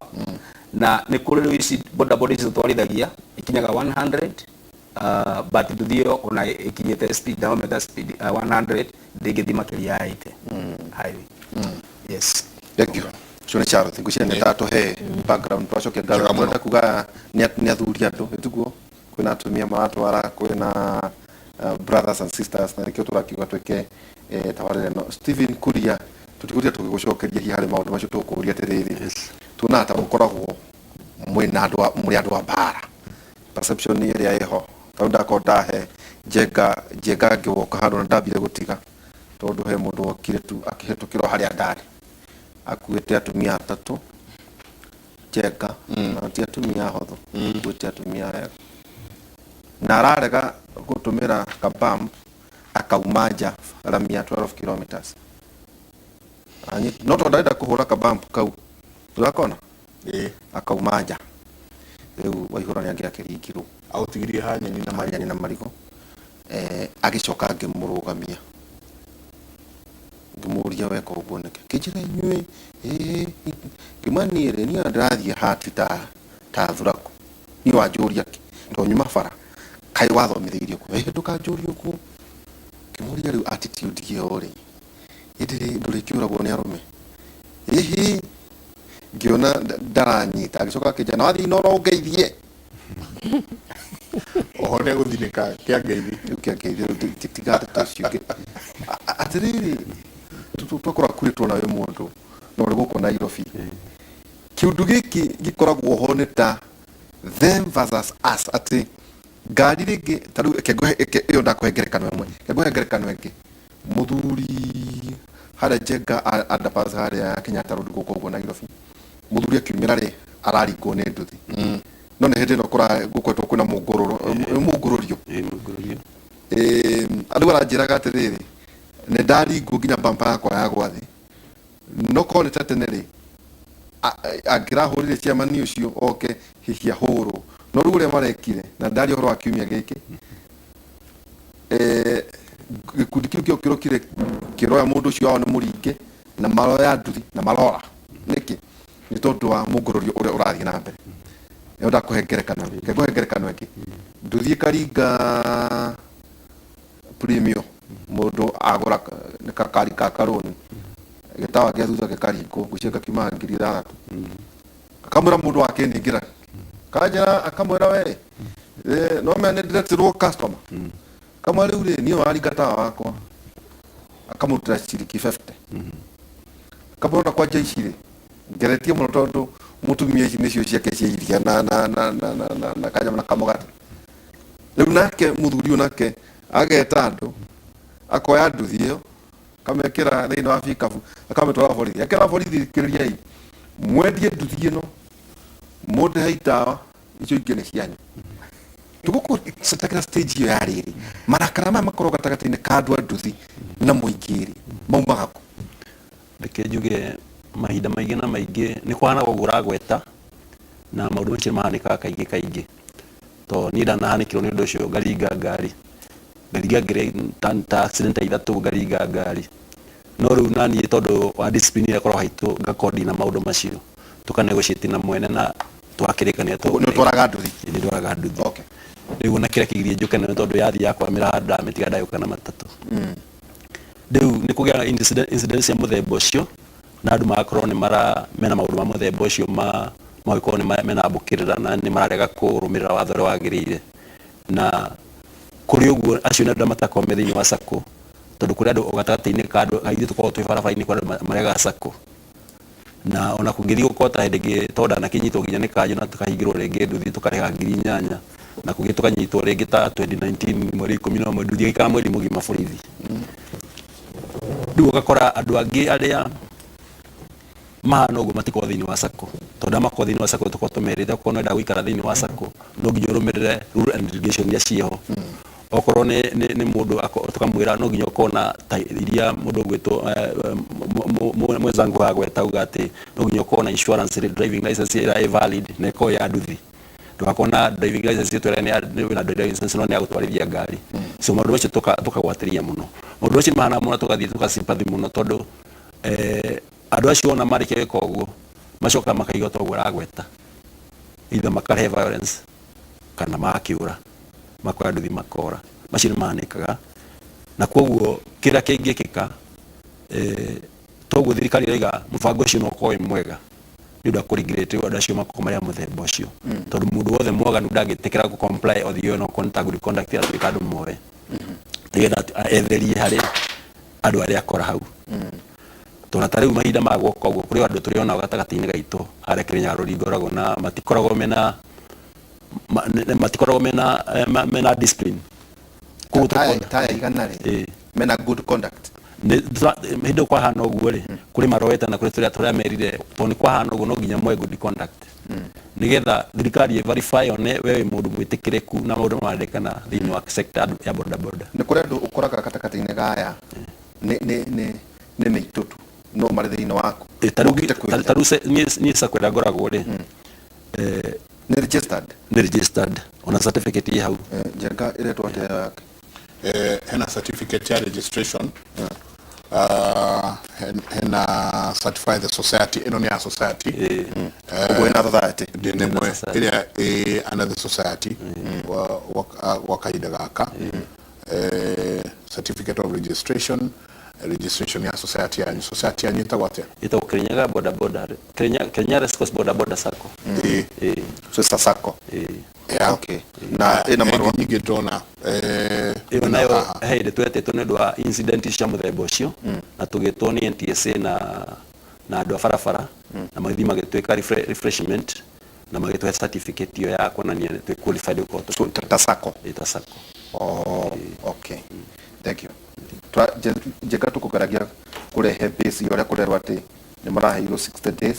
na nĩ kũrĩ rĩu ici bodaboda ici twarithagia ikinyaga 100 but nduthi ĩyo ona ĩkinyĩte speed dometer speed 100 ndĩngĩthiĩ makĩria ya 80 highway yes thank you Shone charo tingucia nĩ tatũhe background twacokia ngaro mũrenda kuga nĩ athuri andũ nĩtuguo kwĩna atumia maratwara kwĩna brothers and sisters na nĩkĩo tũrakiuga twĩke tabarĩra ĩno Stephen Kuria tũtigũria tũgĩgũcokeria harĩ maũndũ macio tũkũria atĩrĩrĩ tuona ta mũkoragwo mũrĩ andũ a mbara perception ĩrĩa ĩho tondũ ndakorwo ndahe njenga ngĩwoka handũ na ndambire gũtiga tondũ he mũndũ wokire tu akĩhĩtũkĩrwo harĩa ndarĩ akuĩte atumia atatũ njenga na ti atumia hotho akuĩte atumia wega na ararega gũtũmĩra kabam akauma nja ramia 12 kilometers no tondũ ndarenda kũhũra kabam kau tũrakona akauma nja rĩu Waihũra nĩ angĩakĩringirwo aũtigirie hanyeni na marigũ agĩcoka ngĩmũrũgamia ngĩmũria weka ũguo nĩkĩ kĩnjĩra inyuĩ ngĩmanĩre niĩ ndĩrathiĩ hati ta thuraku niĩ wanjũria kĩ tondũ nyuma bara kaĩ wathomithĩirio kũ ndũkanjũrie ũguo ngĩmũria rĩu attitude ĩyo rĩ ĩndĩ ndũrĩ kĩũragwo nĩ arũme ngĩona ndaranyita agĩcoka akĩnja na wathiĩ inoro ũngeithie oho nĩ gũthinĩka kĩangeithie tiga tũciũngĩ atĩrĩrĩ twakorwo akurĩtwo nawe mũndũ no rĩ gũkũ Nairobi kĩũndũ gĩkĩ gĩkoragwo ho nĩ ta them versus us atĩ ngari rĩngĩ tarĩu ĩyo ndakũhe ngerekano ĩmwe ngũhe ngerekano ĩngĩ mũthuri harĩa njenga underpass harĩa Kenyatta Road gũkũ ũguo Nairobi mũthuri akiumĩra rĩ araringwo nĩ nduthi no nĩ hĩndĩ ĩno gũkoretwo kwĩna mũngũrũrio andũ aranjĩraga atĩrĩrĩ nĩ ndaringwo nginya bampa yakwa ya gwa thĩ no korwo nĩ ta tene rĩ angĩrahũrire ciamani ũcio oke hihi ahũrwo no rĩu ũrĩa marekire na ndarĩ ũhoro wa kiumia gĩkĩ gĩkundi kĩu kĩo kĩrokire kĩroya mũndũ ũcio wao nĩ mũringe na maroya nduthi na marora nĩkĩ nĩ tondũ wa mũngũrũrio ũrĩa ũrathiĩ na mbere nĩũnda kũhengerekano ĩngĩ nduthi ĩkaringa premium mũndũ agũra kakari ka karũni gĩtawa gĩa thutha gĩkaringwo ngũcio gakiuma 3,000 akamwĩra mũndũ wake nĩingĩra kanjĩra akamwĩra we no mene ndiretirwo customer kama rĩu rĩ niĩ waringa tawa wakwa akamũrutĩra ciringi 50 akamwĩra kwanja ici rĩ ngeretie mũno tondũ mũtumia ici nĩcio ciake cia iria na kanyama na kamũgate rĩu nake mũthuri ũyũ nake ageta andũ akoya nduthi ĩyo akamekĩra thĩinĩ wa bikabu akamĩtwara borithi akĩra borithi kĩrĩriai mwendie nduthi ĩno mũndĩhe itawa icio ingĩ nĩ cianyu tũgũkũ citakĩra stage ĩyo ya rĩrĩ marakara maya makorwo gatagatĩ-inĩ ka andũ a nduthi na mũingĩ rĩ maumaga kũ reke njuge mahinda maingĩ na maingĩ nĩ kũhana ũguo ũragweta na maũndũ macio mahanĩkaga kaingĩ to niĩ ndanahanĩkĩrwo nĩ ũndũ ũcio ngaringa ngari ta accident ithatũ ngaringa ngari no rĩu naniĩ tondũ wa discipline ĩrĩa korwo haitũ ngakorwo ndina maũndũ macio tũkanegotiate na mwene na twakĩrĩkania nĩtwaraga nduthi rĩu ona kĩrĩa kĩgirie njũke nĩ tondũ yathi yakwa mĩraha ndamĩtiga ndagĩũka na matatũ rĩu nĩ kũgĩa incident cia mũthemba ũcio na andũ magakorwo mena maũndũ ma mũthemba ũcio magĩkorwo menambũkĩrĩra na nĩ mararega kũrũmĩrĩra watho ũrĩa wagĩrĩire na kũrĩ ũguo acio nĩ andũ arĩa matakorwo me thĩinĩ wa sacco tondũ kũrĩ andũ gatagatĩ-inĩ ka andũ aingĩ tũkoragwo twĩ barabara-inĩ kwa andũ maregaga sacco na ona kũngĩthiĩ gũkorwo ta hĩndĩ ĩngĩ tondũ ndanakĩnyitwo nginya nĩ kanjũ na tũkahingĩrwo rĩngĩ nduthi tũkarĩha 8,000 na kũngĩ tũkanyitwo rĩngĩ ta 2019 mweri 11 nduthi ĩgĩikara mweri mũgima borithi rĩu ũgakora andũ angĩ arĩa mahana ũguo matikorwo thĩinĩ wa sacco tondũ makorwo thĩinĩ wa sacco tũkorwo tũmerĩte okorwo no enda gũikara thĩinĩ wa sacco no nginya ũrũmĩrĩre rule and regulation iria ciĩho okorwo nĩ mũndũ tũkamwĩra no nginya ũkorwo na iria mũndũ gwĩtwo mwenzangu agweta uga atĩ no nginya ũkorwo na insurance driving license ĩrĩa valid na ĩkorwo ya nduthi ndũgakorwo na driving license ĩtũ ĩrĩa na driving license no nĩ ya gũtwarithia ngari so maũndũ macio tũkagwatĩria mũno maũndũ macio mahana mũno tũgathiĩ tũgasympathy mũno tondũ andũ acio ona marĩkia gwĩka ũguo macokaga makaiga ta ũguo aragweta either makarehe violence kana makĩũra makoya nduthi makora macio nĩ mahanĩkaga na koguo kĩrĩa kĩngĩkĩka toguo thirikari ĩraiga mũbango ũcio no ũkorwo wĩ mwega nĩ ũndũ wa kũrigĩrĩria andũ acio makorwo marĩa mũthemba ũcio tondũ mũndũ wothe mwaganu ndangĩtĩkĩra gũ-comply othiĩ ĩyo no ta good conduct atuĩka andũ moe nĩgetha etherie harĩ andũ arĩa akora hau tona ta rĩu mahinda ma guoka ũguo kũrĩ andũ tũrĩ onao gatagatĩ-inĩ gaitũ harĩa Kĩrĩnyaga ngoragwo na matikoragwo mena discipline taya igana rĩ mena good conduct hĩndĩ kwahana ũguo rĩ kũrĩ maroete na kũrĩ tũrĩa merire tondũ nĩ kwahana ũguo no nginya moe good conduct nĩgetha thirikari verify one we wĩ mũndũ mwĩtĩkĩrĩku na maũndũ marendekana thĩinĩ wa sector ya bodaboda nĩ kũrĩ andũ ũkoraga gatagatĩ-inĩ gaya nĩ mĩitutu no marĩ thĩinĩ waku tarĩu niĩ sacco ĩrĩa ngoragwo rĩ nĩ registered ona certificate ĩ hau njenga ĩretwo atĩa yake hena certificate ya registration hena certify the society ĩno nĩ ya society ũguo ĩna society ndĩmwe ĩrĩa another society wa kahinda gaka certificate of registration ya society yanyu ĩtagwo atĩa ĩtagwo Kĩrĩnyaga bodaboda Kĩrĩnyaga Race Course bodaboda sacco so it's a sacco okay na ĩna marũa nyingĩ ndona ĩyo nayo hĩndĩ twetĩtwo nĩ ũndũ wa incident cia mũthemba ũcio na tũgĩtwo nĩ NTSA na andũ a barabara na magĩthiĩ magĩtwĩka refreshment na magĩtũhe certificate ĩyo ya kuonania twĩ qualified gũkorwo ta sacco okay thank you njeka tukugeragia kurehe base ũrĩa kũrerwo atĩ nĩ maraheirwo 60 days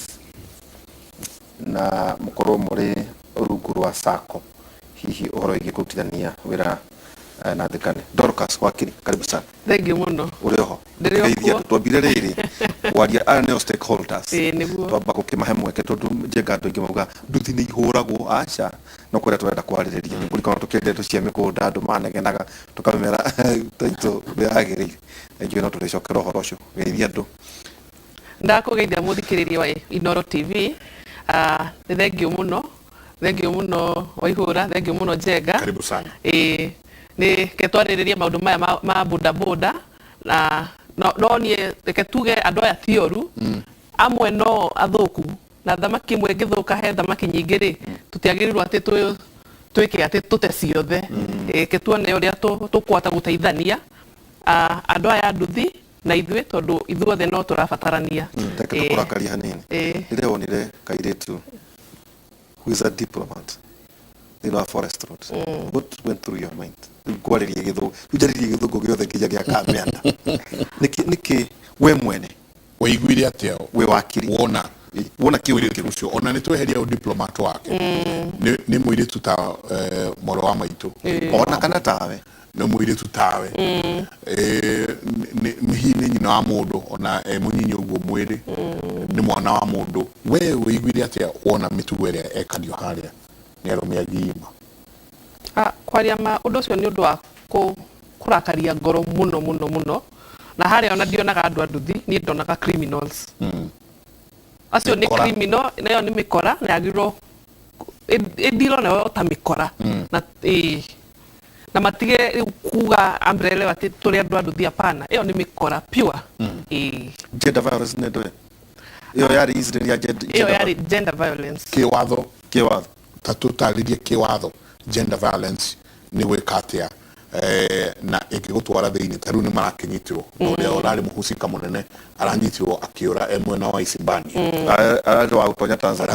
na mũkorwo mũrĩ rungu rwa sacco hihi ũhoro wĩgiĩ kũrutithania wĩra na thikane. Dorcas wakiri, karibu sana. Thengi muno. Uri ho. Ndiri ho. Geithia twambire riri. Waria ane stakeholders. Niguo. Twamba gukimahe mweke tondu njenga andu ingi mauga nduthi ni ihuragwo aca no kuria twenda kwaririria ni kurikana tukende tu cia mikunda andu manegenaga tukamera taito beagiri ngiye no turicokera horo ucio geithia andu. Ndakugeithia muthikiriria wa Inoro TV. Thengi muno Waihura, thengi muno Njenga. Karibu sana. Ni ketwaririria maundu maya ma boda na no nie reke tuge andu aya tioru amwe no athuku na thamaki imwe ngithuka he thamaki nyingi ri tutiagirirwo ati twike ati tute ciothe ke tuone uria tukwata guteithania andu aya nduthi na ithuĩ tondu ithuothe no turabatarania. Teke kurakaria hanini. Ile onire kairetu who is a diplomat in our forest road. What went through your mind? Kwaririe githugu giothe kija gia kamenda. Niki we mwene waiguire atia we wakiri wona kiuritu ucio ona ni tweheria diplomat wake ni muiritu ta moro wa maitu ona kana tawe no muiritu tawe ni hini nyina wa mundu ona munyinyi uguo mwiri ni mwana wa mundu we waiguire atia wona mitugo iria ekanio haria ni arumia gima kwaria ma undu ucio ni undu wa kurakaria ngoro muno na haria ona ndionaga andu anduthi ni ndonaga criminals acio ni criminal nayo ni mikora na agiro ediro na ota mikora na matige kuga umbrella wati tuli andu anduthi apana iyo ni mikora pure gender violence ne ndo iyo yari gender violence kiwatho tatutaririe kiwatho gender violence ni wekatia na ikigutwara thiini taru ni marakinyitirwo uria urari muhusika munene aranyitirwo akiura mwena wa Isibani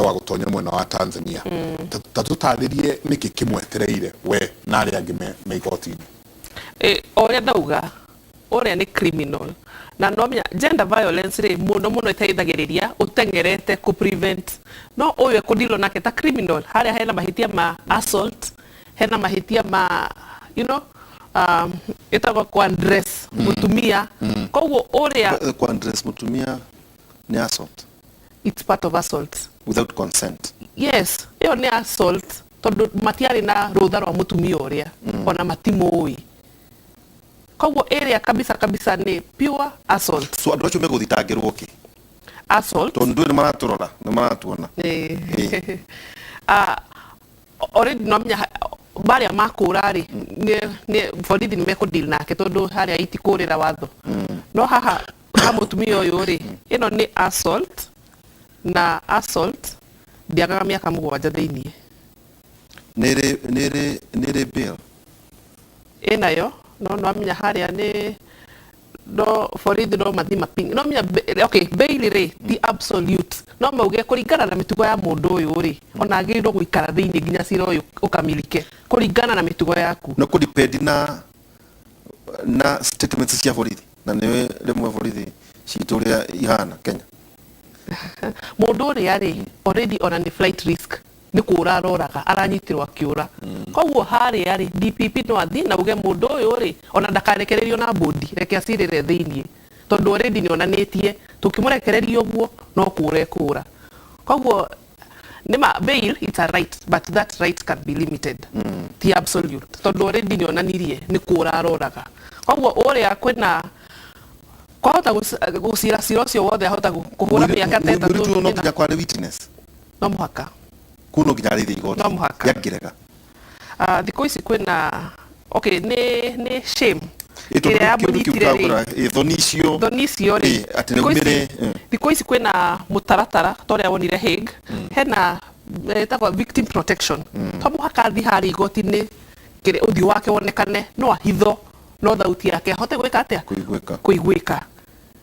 wa gutonya mwena wa Tanzania tatutaririe niki kimwetereire we na aria angi me igoti uria ndauga uria ni criminal na nomya gender violence ri muno iteithagiriria utengerete ku prevent no uyu kudilo nake ta criminal haria hena mahitia ma assault hena mahitia ma itago kwa dress mutumia koguo uria kwa dress mutumia ni assault. It's part of assault without consent. Yes, iyo ni assault tondu matiari na rutha rwa mutumia uria ona matimui koguo area kabisa ni pure assault. So andu acio meguthitangirwo ki assault tondu ni maraturora ni maratuona already nomya baria makurari ni borithi ni mekudeal nake tondu haria itikurira watho no haha mutumia uyu ri ino ni assault na assault ndiagaga miaka 7 thiini nere bill enayo no amenya haria ni no borithi no mathima ping no menya okay bail rate the absolute no mauge kuringana na mitugo ya mundu uyu ri ona agirwo guikara thiini nginya cira uyu ukamilike kuringana na mitugo yaku no kudepend na statements cia borithi na niwe rimwe borithi citu ria ihana Kenya mundu uri ari already on a flight risk ni kura roraga aranyitirwo akiura koguo hari ari DPP no athi na uge mundu uyu ri ona ndakarekererio na bodi reke acirire thiini tondu already ni onanitie tukimurekereria uguo no kura koguo nima bail it's a right but that right can be limited the absolute tondu already ni onanirie ni kura roraga koguo uri akwena kwahota gusira sirosio wothe ahota kuhura miaka 3 no nginya kwari witness no muhaka kuno nginya rithi igoti no muhaka yakirega thiko ici kwina okay ni shame ire ya munitire thonicio ri ati neumire thiko ici kwina mutaratara toria wonire Hague hena etagwo victim protection to muhaka thi hari igoti ni kire uthi wake wonekane no ahitho no thauti yake hote gwika atia kuigwika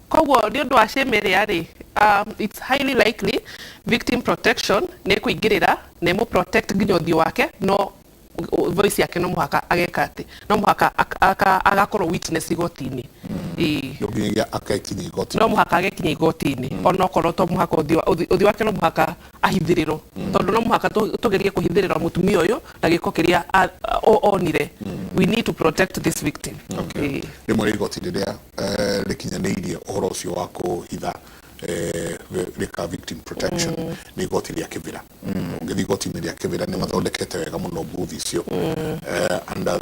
koguo ni undu wa shemere ari it's highly likely victim protection ne kuingirira ne mu protect nginya uthi wake no voice yake no muhaka ageka ati no muhaka agakorwo witness igoti-ini nginya akakinya igoti no muhaka agekinya igoti-ini ona korwo to muhaka uthi wake no muhaka ahithirirwo tondu no muhaka tugerie kuhithirira mutumia uyu na giko kiria onire we need to protect this victim. Okay. Rimwe igoti riria rikinyaniirie uhoro ucio wa kuhitha rika victim protection ni igoti ria kivira ngithi igoti-ini ria kivira ni mathondekete wega muno booth icio under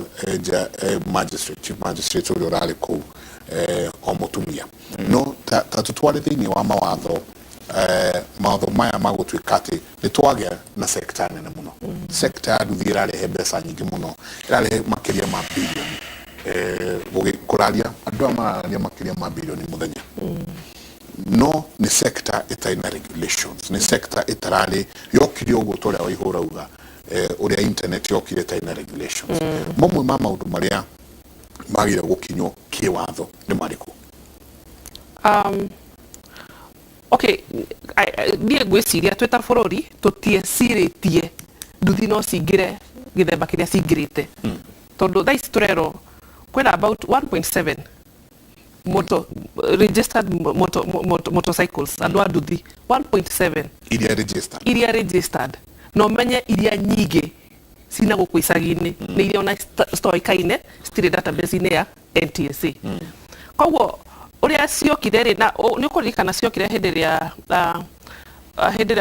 magistrate chief magistrate uria urari kuu o mutumia no ta tutware thiini wa mawatho mawatho maya magutwika ati ni twagia na sector nene muno sector ya nduthi irarehe mbeca nyingi muno irarehe makiria ma bilioni kuraria andu amararia makiria ma bilioni muthenya no ni sector itaina regulations ni sector itarari yokire uguo toria wa ihura uga uria internet yokire itaina regulations mamwe ma maundu maria magira gukinyo kiwatho ni mariku okay nie gwiciria tweta bururi tutieciritie nduthi no cingire githemba kiria cingirite tondu thaici turero kwina about 1.7 registered motorcycles andu a nduthi 1.7 iria registered no menye iria nyingi sina guku icagi-ini ni iria ona stoikaine stiri database-ini ya NTSA koguo uria ciokire ri na ni ukurikana ciokire hindi ria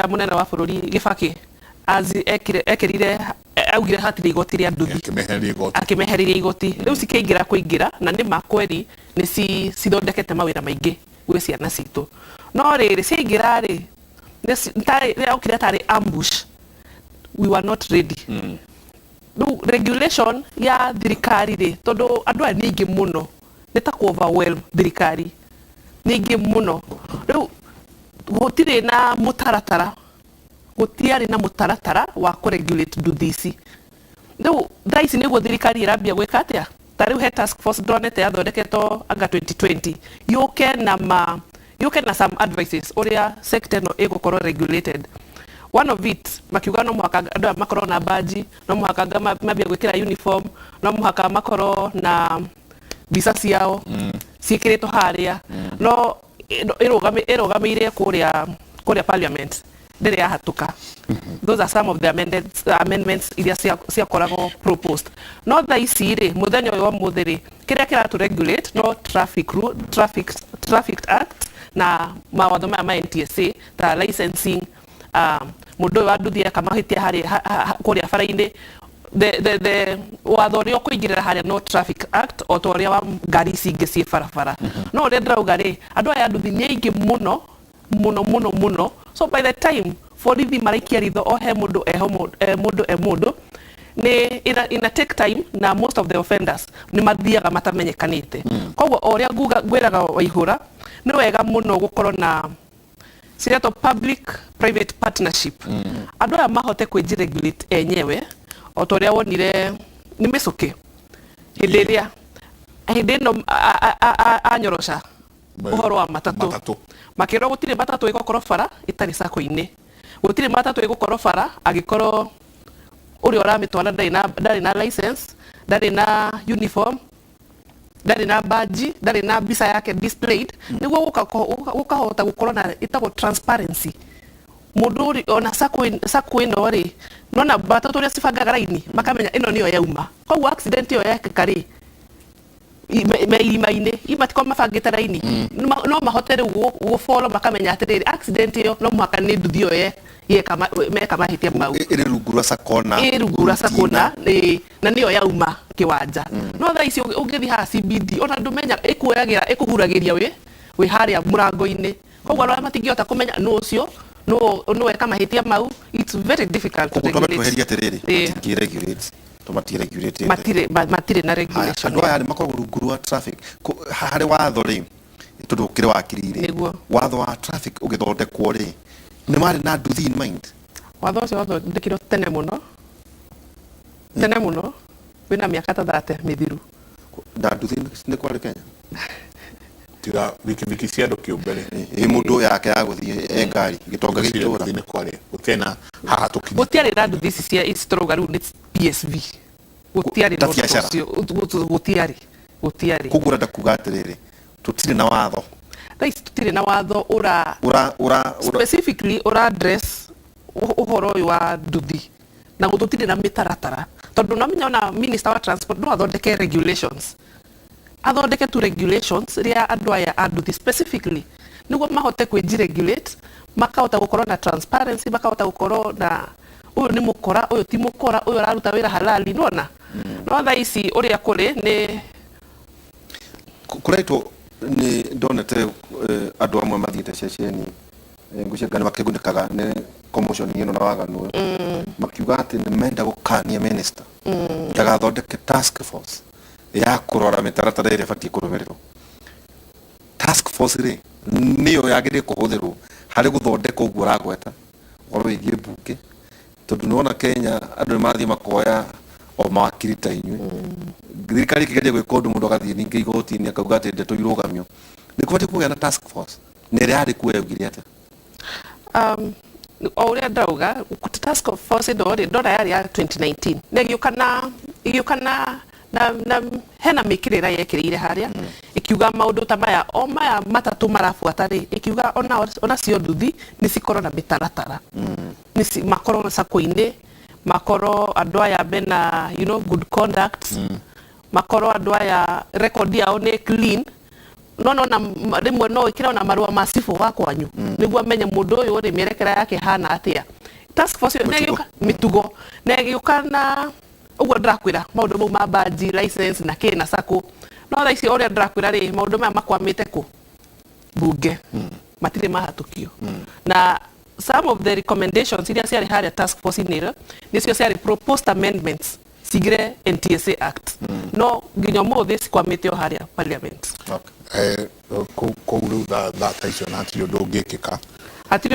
munene wa bururi Gibaki ekirire augire hatire igoti ria nduthi akimeheriria igoti riu cikiingira kuingira na ni makweri ni cithondekete mawira maingi gwi ciana citu no riri ciingira ri okire tari ambush we were not ready no regulation ya thirikari ri tondu andu a ningi muno nita ku overwhelm thirikari ningi muno riu gutire na mutaratara gutiari na mutaratara wa kuregulate nduthi ici riu thaici niguo thirikari irambia gwika atia tariu he task force ndonete yathondeketwo anga 2020 yuke na some advices uria sector no igukorwo regulated one of it makiuga no muhaka andu makorwo na badge no muhaka mambia gwikira uniform no muhaka makorwo na visa ciao cikiritwo haria no irugamire kuria parliament ndiri yahatuka those are some of the amendments iria ciakoragwo proposed no thaici ri muthenya uyu wa muthi ri kiria kiratu regulate no traffic act na mawatho maya ma NTSA ta licensing mundu wa nduthi akamahitia kuria bara-ini the watho uria ukuingirira haria no traffic act o to uria wa ngari cingi ci barabara no uria ndirauga ri andu aya nduthi ni aingi muno so by the time borithi maraikia ritho o he mundu mundu ni ina take time na most of the offenders ni mathiaga matamenyekanite koguo uria gwiraga Waihura ni wega muno gukorwo na cireto public private partnership andu aya mahote kwijiregulate enyewe o to uria wonire ni micuki hindi ino anyorosha uhoro wa matatu makiro gutire matatu igokoro bara itari sako-ini gutire matatu igokoro bara agikoro uri uramitwara ndari na license ndari na uniform ndari na badge ndari na visa yake displayed niguo gukahota gukorwo na itago transparency mundu uri ona sako ino ri nona matatu ria cibangaga raini makamenya ino niyo yauma koguo accident iyo yekeka ri maini imatiko mabangite raini no mahote riu gufollow makamenya atiriri accident iyo no muhaka ni nduthi iyo meka mahitia mau iri rungu rwa sakona na niyo yauma kiwanja no thaa ici ungithi ha CBD ona ndumenya ikuhuragiria wi haria murango-ini koguo aria matingihota kumenya no ucio no weka mahitia mau it's very difficult to regulate matire na regulation andu aya ni makoragwo rungu rwa traffic hari watho ri tondu ukiri wakiri ri watho wa traffic ugithondekwo ri ni mari na nduthi in mind watho ucio wathondekirwo tene muno wina miaka ta 30 mithiru na nduthi ni kwari Kenya tiga wiki cia andu kiumbere mundu yake ya guthie ngari gitonga gitura ni kwari utena haha tukinya gutiari na nduthi cia istroga riu ni PSV gutiari no gutiari kugura ndakuga atiriri tutire na watho thaici tutire na watho ura specifically ura address uhoro wa nduthi na gututire na mitaratara tondu no menya ona minister wa transport no athondeke regulations athondeke tu regulations ria andu aya anduthi specifically niguo mahote kwijiregulate makahota gukorwo na transparency makahota gukorwo na uyu ni mukora uyu ti mukora uyu araruta wira halali nona no tha ici uria kuri ni kuraitwo ni ndonete andu amwe mathiite ceceni ngucengani makigunikaga ni commotion ino na waganu makiuga ati ni menda gukania minister ndagathondeke task force ya kurora mitaratara iria batie kurumirirwo task force ri niyo yagire kuhuthirwo hari guthondeka uguo ragweta goro igie mbuke tondu nona Kenya andu marathie makoya o mawakiri ta inyue thirikari ikigeria gwika undu mundu agathie ninge igoti-ini akauga ati ndeto irugamio ni kubatie kugea na task force ni ria ari kuwe ugire ati o uria ndauga task force ndora yari ya 2019 negiukana na hena mikirira yekirire haria ikiuga maundu ta maya o maya matatu marafuata ri ikiuga ona cio nduthi ni cikorwo na mitaratara ni makorwo sako-ini makorwo andu aya bena good conduct makorwo andu aya record yao ni clean no rimwe no ikira na marua masifu wa kwanyu niguo menye mundu uyu ri mierekera yake hana atia task force negiuka mitugo negiuka na uguo ndakwira maundu mau ma badge license na kina sako no tha ici uria ndakwira ri maundu maya makwamite ku bunge matire mahatukio na some of the recommendations iria ciari haria task force inira nicio ciari proposed amendments sigire NTSA Act no nginya muthi cikwamite o haria parliament kouru thata icio na atiri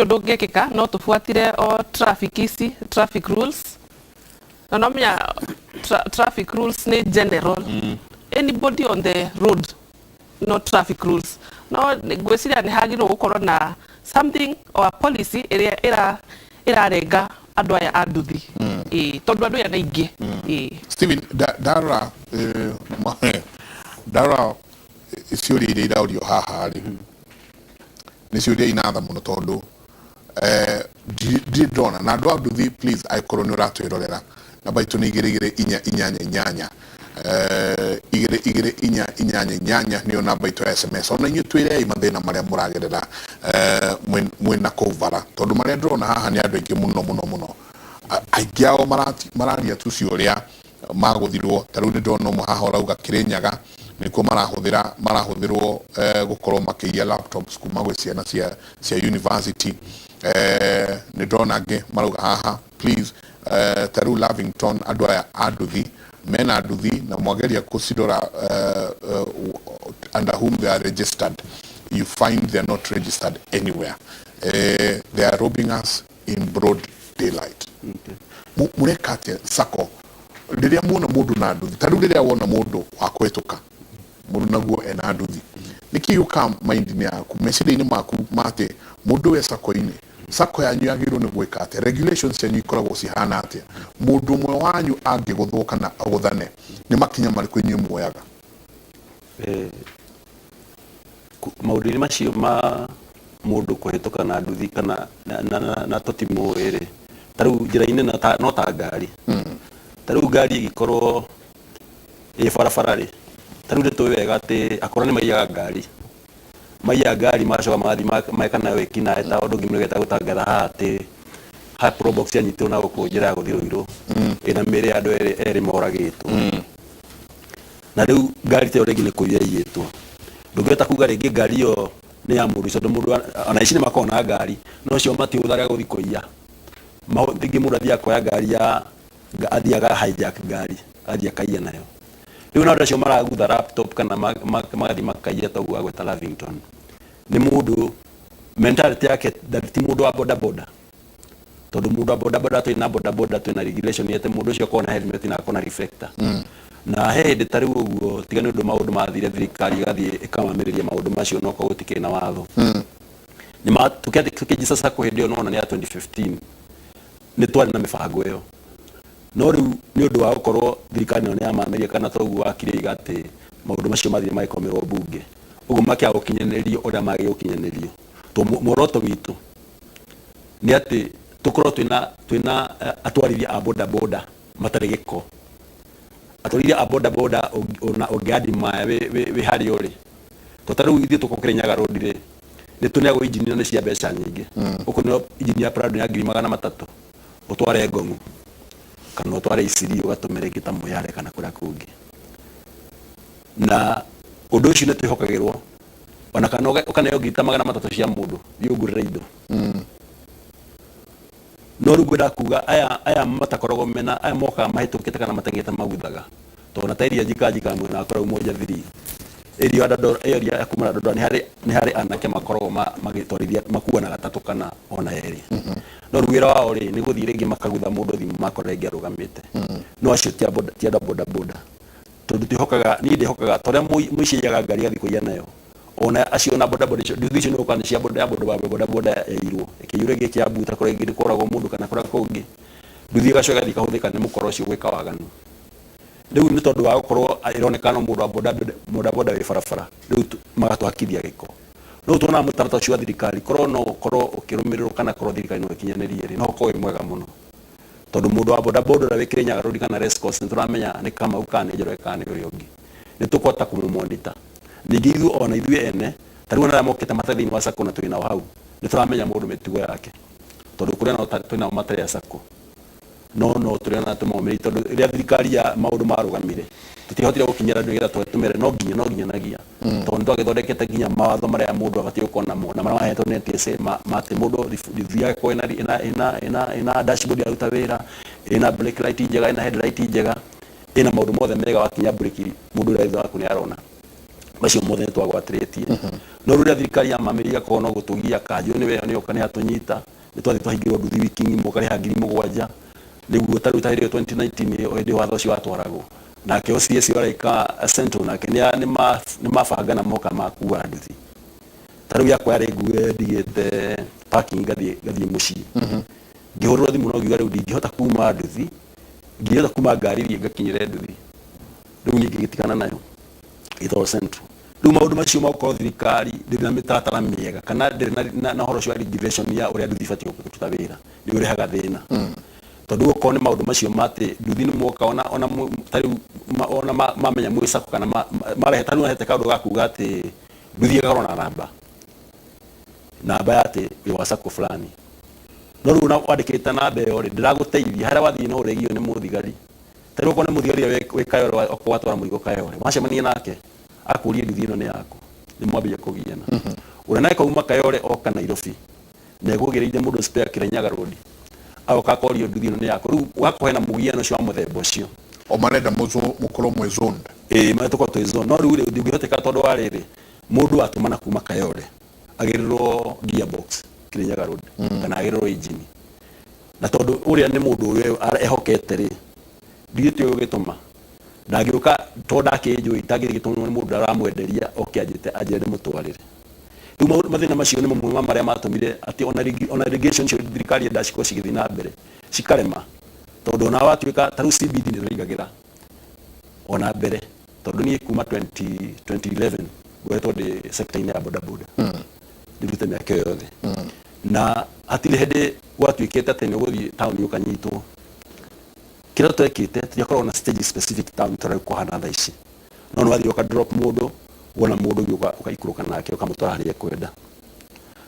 undu ungikika no tufuatire o traffic rules no menya traffic rules ni general anybody on the road no traffic rules no gwiciria ni hagirwo gukorwo na something or a policy irarenga andu aya anduthi tondu andu aya na ingi Steven dara ciuria iria iraurio haha ri ni ciuria inatha muno tondu ndona na andu anduthi please aikorwo ni uratwirorera na baitu ni igire inyanya inyanya niyo namba itu ya SMS ona inyu twire imathina maria muragerera mwina kovara tondu maria ndrona haha ni andu aingi muno aingi ao mararia tu ciuria maguthirwo taru ni ndona umwe haha urauga Kirinyaga nikuo marahuthirwo gukorwo makiia laptops kuma gwi ciana cia university ni ndona angi marauga haha please taru Lavington andu aya anduthi mena anduthi na mwageria kusidora under whom they are registered you find they are not registered anywhere they are robbing us in broad daylight murekate sako riria muona mundu na anduthi taru riria wona mundu akwetoka mundu naguo ena anduthi nikiuka mind-ini yaku meciria-ini maku mate mundu we sako-ini sako yanyu yagirwo ni gwika atia regulations yanyu ikoragwo cihana atia mundu umwe wanyu angiguthuka na aguthane ni makinya mariku inyu muoyaga maundu-ini macio ma mundu kuhituka na nduthi kana na tutimu iri taru njira-ini no ta ngari taru ngari igikorwo barabara ri taru nitui wega ati akorwo ni maiyaga ngari macoka magathi maeka nayo wikinae ta undu ngimwe geta gutangatha ati ha probox yanyitirwo na guku njira ya guthi Ruiru ina miri andu eri moragitwo na riu ngari te ringi ni kuya iyitwo ndungeta kuga ringi ngari yo ni ya mundu tondu mundu ona ici ni makona ngari no cio matiuthaga guthi kuiya thingi mundu athia koya ngari ya athiaga hijack ngari athia kaiya nayo riu na ndacio maragutha laptop kana magathi makaiya toguo agweta Lavington ni mundu mentality yake ti mundu wa boda tondu mundu wa boda twina boda twina regulation yete mundu ucio kona helmet na kona reflector na hindi tari uguo tigani undu maundu mathire thirikari gathie ikamamiriria maundu macio no ko gutikire na watho ni tukijisa sako hindi ono ni ya 2015 ni twari na mibango iyo no riu ni undu wa gukorwo thirikari no ni yamamiria kana toguo akire igate maundu macio mathire maikomerwo bunge uguo makia gukinyanirio uria magi gukinyanirio to moroto witu ni ati tukorwo twina atwarithia a boda matari giko atũrire a boda boda ona ũngĩadi maya wĩ harĩa ũrĩ tũtarũ ithuĩ tũkũkĩrĩnyaga road rĩ nĩ tũneagwo injini nĩ cia mbeca nyingĩ ũkũneo injini ya Prado ya 300,000 ũtware Ngong'u kana ũtware Isiri ũgatũmĩre kita Moyale kana kũrĩa kũngĩ na ũndũ ũcio nĩ twĩhokagĩrwo ona kana ũkaneo ngita 300 cia mũndũ yũngũrĩre indo no rĩu ngwenda kuga aya matakoragwo mena aya moka mahĩtũkĩte kana matengete maguthaga tondũ na tairia njika mwena akoragwo moja thiri area andũ area ya kumana andũ nĩ harĩ anake makoragwo magĩtwarithia makuana gatatũ kana ona erĩ no wĩra wao rĩ nĩ gũthiĩ rĩngĩ makagutha mũndũ thimũ makora rĩngĩ arũgamĩte no acio ti boda boda tondũ tũhokaga niĩ ndĩhokaga tondũ mũiciaga ngari gathi kũiya nayo ona acio na boda boda ndithi no kana cia boda boda yairwo ikĩyure gĩkĩ ya buta kora ingĩ koragwo mũndũ kana kora kũngĩ nduthi gacoka gathi kahũthĩka nĩ mũkoro ũcio gwĩka waganu rĩu nĩ tondũ wa gũkorwo ironekana mũndũ wa boda wĩ barabara rĩu magatwakithia gĩko no tuona mũtaratara ũcio wa thirikari korwo no korwo ũkĩrũmĩrĩrwo kana korwo thirikari no ĩkinyanĩrie rĩ no korwo mwega mũno tondũ mũndũ wa boda boda ũrĩa wĩkĩrĩnyaga rũri kana race course nĩ tũramenya nĩ Kamau kana Njoroge kana ũrĩa ũngĩ nĩ tũkũhota kũmũmonita ningĩ ithuĩ ona ithuĩ ene tarĩu ona mokĩte matarĩ thĩinĩ wa sacco na tũrĩ nao hau nĩ tũramenya mũndũ mĩtugo yake tondũ kũrĩa nao twĩ nao matarĩ ya sacco no tũrĩ na tũmomĩrĩ tondũ rĩrĩa thirikari ya maũndũ marũgamire tũtihotire gũkinyĩra andũ nĩgetha tũtũmĩre no nginyanagia tondũ nĩ twagĩthondekete nginya mawatho marĩa mũndũ abatiĩ gũkorwo namo na marĩa mahetwo nĩ NTSA matĩ mũndũ thiaga ko ĩna dashboard ya ruta wĩra ĩna brake light njega ĩna headlight njega ĩna maũndũ mothe mega wakinya brake mũndũ ũrĩa thutha waku nĩ arona macio mothe nĩ twagwatĩrĩtie no rĩrĩa thirikari ya mamĩrĩga korwo no gũtũgia kanjũ nĩ oka nĩ atũnyita nĩ twathi twahingĩrwo nduthi wiki ng'ima ũkarĩha 7,000 nĩguo tarĩu tahĩrĩo 2019 hĩndĩ watho ũcio watwaragwo nake OCS araika Central nake nĩ mabanga na moka makua nduthi tarĩu yakwa yarĩ ngue ndigĩte parking gathiĩ mũciĩ ngĩhũrĩrwo thimũ no ngiuga rĩu ndingĩhota kuma nduthi ngĩhota kuma ngari thiĩ ngakinyĩre nduthi rĩu niĩ ngĩgĩtigana nayo ĩtwarwo Central rĩu maũndũ macio magũkorwo thirikari ndĩrĩ na mĩtaratara mĩega kana ndĩrĩ na horo cia regulation ya ũrĩa nduthi ibatiĩ kũruta wĩra nĩ ũrehaga thĩna tondũ okorwo nĩ maũndũ macio matĩ nduthi nĩ moka ona tarĩu ona mamenya mwĩ sacco kana marehe tarĩu mahete kaũndũ gakuga atĩ nduthi ĩgakorwo na namba ya atĩ wĩ wa sacco fulani no rĩu wandĩkĩte namba ĩyo rĩ ndĩragũteithia harĩa wathiĩ no ũregio nĩ mũthigari tarĩu okorwo nĩ mũthigari wĩ Kayore okorwo watwara mũrigo Kayore wacemania nake akũrie nduthi ĩno nĩ yaku nĩ mwambia kũgiana ũrĩa nawe kauma Kayore oka Nairobi na egũgĩrĩire mũndũ spare Kirinyaga road agoka korio nduthi ĩno nĩ yaku rĩu wakũhe na mũgiano ũcio wa mũthemba ũcio o marenda mũkorwo mwĩ zoned matũkorwo twĩ zone no rĩu ndũngĩhoteka tondũ wa rĩrĩ mũndũ atũmana kuma Kayore agĩrĩrwo gearbox Kirinyaga road kana agĩrĩrwo engine na tondũ ũrĩa nĩ mũndũ ũrĩa ehokete rĩ ndithĩtio gũgĩtũma ndangĩũka tondũ ndakĩnjũĩ itagĩrĩ gĩtũmwo nĩ mũndũ aramwenderia anjĩre ndĩmũtwarĩre rĩu mathĩna macio nĩ mamwe marĩa matũmire atĩ ona irrigation cio thirikari enda cikorwo cigĩthiĩ na mbere cikarema tondũ ona watuĩka tarĩu CBD nĩ tũraigagĩra ona mbere tondũ niĩ kuma 2011 ngoretwo ndĩ sector-inĩ ya bodaboda ndĩrute mĩaka yothe na hatirĩ hĩndĩ gwatuĩkĩte atĩ nĩ ũgũthiĩ taũni ũkanyitwo kĩrĩa twekĩte tũtiakoragwo na stage specific town tũrĩa kũhana thaa ici no nĩwathiĩ ũka drop mũndũ wona mũndũ ũngĩ ũkaikũrũka nake ũkamũtwara harĩa ekwenda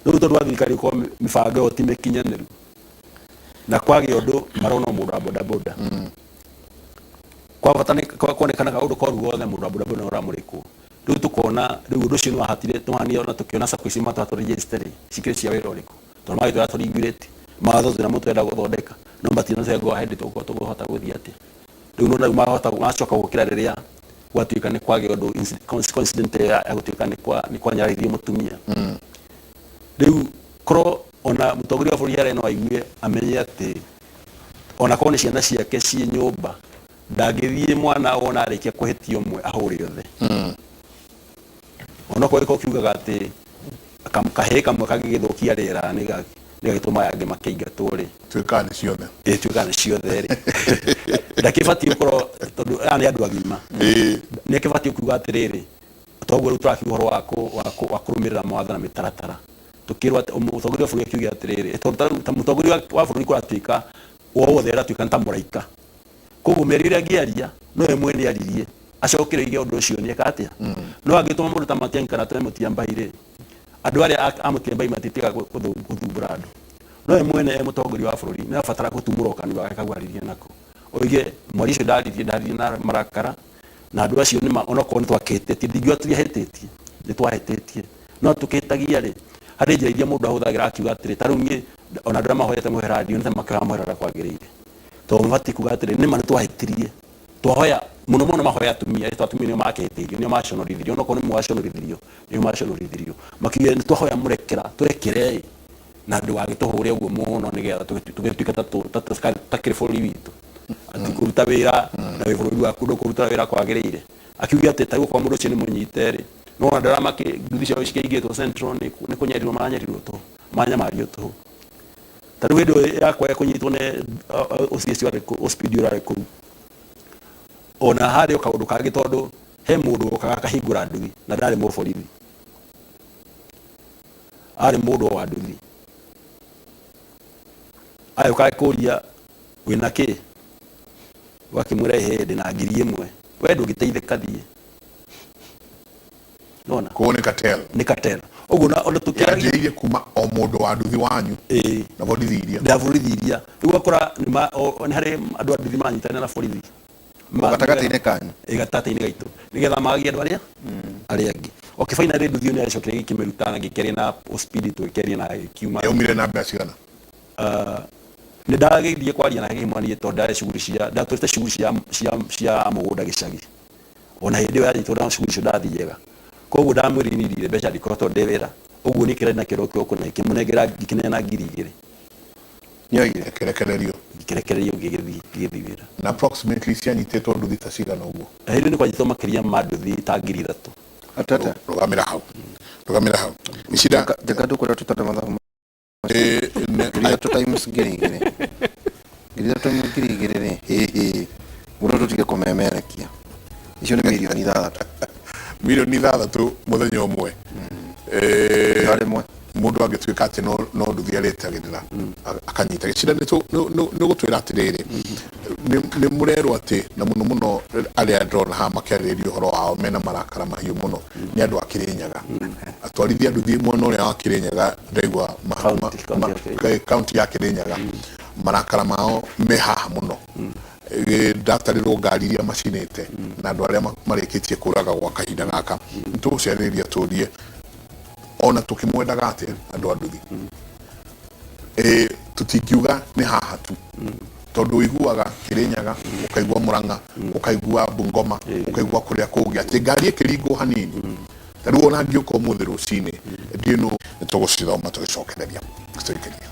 rĩu tondũ wa thirikari gũkorwo mĩbango ĩyo ti mĩkinyanĩru na kwagĩa ũndũ marona mũndũ wa bodaboda kuonekana kaũndũ koru gothe mũndũ wa bodaboda nĩ ũramũrĩkwo rĩu tũkona rĩu ũndũ ũcio nĩwahatire tũhania ona tũkĩona sacco ici matwatũ register cikĩrĩ cia wĩra ũrĩkũ tondũ magĩtwĩra tũringurĩte mawatho tũrĩa mũtwenda gũthondeka no matinatengwo hĩndĩ tũkũhota gũthiĩ atĩa rĩu no rĩu macoka gũkĩra rĩrĩa gwatuĩka nĩ kwagĩa ũndũ coincident ya gũtuĩka nĩ kwanyararithio mũtumia rĩu korwo ona mũtongoria wa bũrũri harĩa no aigue amenye atĩ ona korwo nĩ ciana ciake ciĩ nyũmba ndangĩthiĩ mwana wona arĩkia kũhĩtia ũmwe ahũre othe ona korwo gĩkorwo kiugaga atĩ kahĩĩ kamwe kangĩgĩthũkia rĩera nĩgagĩtũma angĩ makĩingatwo rĩ tuĩkaga nĩ ciothe tuĩkaga nĩ ciothe rĩ ndakĩbatiĩ gũkorwo tondũ aya nĩ andũ agima nĩakĩbatiĩ kuuga atĩrĩrĩ toguo rĩu tũrakiuga ũhoro wa kũrũmĩrĩra mawatho na mĩtaratara tũkĩrwo mũtongoria wa bũrũri akiuga atĩrĩrĩ tondũ ta mũtongoria wa bũrũri kũratuĩka wothe aratuĩka nĩ ta mũraika koguo mĩario ĩrĩa angĩaria no we mwene aririe acokereirie ũndũ ũcio nĩ eka atĩa no angĩtũma mũndũ ta Matiang'i kana Tony Mũtiambai-rĩ andũ arĩa a Mũtiambai matitiga gũthumbũra andũ no we mwene mũtongoria wa bũrũri nĩ abatara gũtumũra ũkani wake kagwaririe nako oige mwari ũcio ndaririe na marakara na andũ acio nĩ onokorwo nĩ twakĩhĩtĩtie ndingiuga tũtiahĩtĩtie nĩ twahĩtĩtie no tũkĩhĩtagia-rĩ harĩ njĩra iria mũndũ ahũthagĩra akiuga atĩrĩ ta rĩu niĩ ona andũ arĩa mahoyete mũhera ndio nĩ makĩhoya mũhera kwagĩrĩire tondũ mabatiĩ kuga atĩrĩ nĩma nĩ twahĩtirie twahoya mũno mũno mahoya atumia nĩo makĩhĩtĩirio nĩo maconorithirio onokorwo nĩ mwaconorithirio nĩo maconorithirio makiuga nĩ twahoya mũrekera tũrekere na andũ agĩtũhũre ũguo mũno nĩgetha tũgĩtuĩka takĩrĩ bũrũri witũ atĩ kũruta wĩra na wĩ bũrũri waku ndũkũruta wĩra kwagĩrĩire akiuga atĩ ta gũkorwo mũndũ ũcio nĩ mũnyite-rĩ no andũ arĩa nduthi ciao cikĩingĩtwo Central nĩ kũnyarirwo maranyarirwo tũhũ manyamario tũhũ ta rĩu hĩndĩ ĩyo yakwa ya kũnyitwo nĩ OCS wa speed ũrarĩ kũu ona harĩ kaũndũ kangĩ tondũ he mũndũ okaga akahingũra nduthi na ndarĩ mũborithi arĩ mũndũ wa nduthi agĩũka akũria wĩna kĩ wakĩmwĩra hĩndĩ na 1,000 we ndũngĩteithĩka thiĩ nona ko nĩ cartel ũguo ona tũkĩanjĩrĩirie kuma o mũndũ wa nduthi wanyu na borithi iria rĩu ũgakora nĩ harĩ andũ a nduthi manyitanĩra na borithi gatagatĩ-inĩ kanyu gatagatĩ-inĩ gaitũ nĩgetha magagie andũ arĩa angĩ finally nduthi nĩ yacokire gĩkĩmĩruta na gĩkĩrĩ na speed twĩkerie na kiuma yaumire na mbia cigana nĩ ndagĩthiĩ kwaria na gĩkĩmwanirie tondũ ndatũrĩte cuguri cia mũgũnda gĩcagi ona hĩndĩ ĩyo yanyitwo na cuguri icio ndathiĩga koguo ndamwĩrĩnirie mbeca ndikoretwo ndĩ wĩra ũguo nĩ kĩrĩ na kĩro kĩoko na ngĩmũnengera ngĩkĩneana 2,000 nĩoire kĩrekererio ngĩgĩthiĩ wĩra na approximately cianyitĩtwo nduthi ta cigana ũguo hĩndĩ nĩ kwanyitwo makĩria ma nduthi ta 3,000 atata rũgamĩra hau icira jaka ndũkwĩra tũtande mathaa times 2,000 rĩ mũndũ tũtige kũmemerekia icio nĩ milioni 6 mũthenya ũmwe mũndũ angĩtuĩka atĩ no nduthi arĩtagĩrĩra akanyita gĩcira nĩ gũtwĩra atĩrĩrĩ nĩ mũrerwo atĩ na mũno mũno arĩa ndĩrona haha makĩarĩrĩria ũhoro wao mena marakara mahiũ mũno nĩ andũ a Kĩrĩnyaga atwarithia nduthi mwena ũrĩa wa Kĩrĩnyaga ndaigua kaunti ya Kĩrĩnyaga marakara mao me haha mũno ndatarĩrwo ngari iria macinĩte na andũ arĩa marĩkĩtie kũraga gwa kahinda gaka nĩtũgũciarĩrĩria tũrie ona tukimwendaga atĩa andũ a nduthi tũtingiuga nĩ haha tu tondũ ũiguaga Kĩrĩnyaga ũkaigua Mũrang'a ũkaigua Bungoma ũkaigua kũrĩa kũngĩ atĩ ngari ĩkĩringwo hanini ta rĩu ona angĩũka ũmũthĩ rũcinĩ ndiũ nĩ tũgũcithoma tũgĩcokereria tũikĩria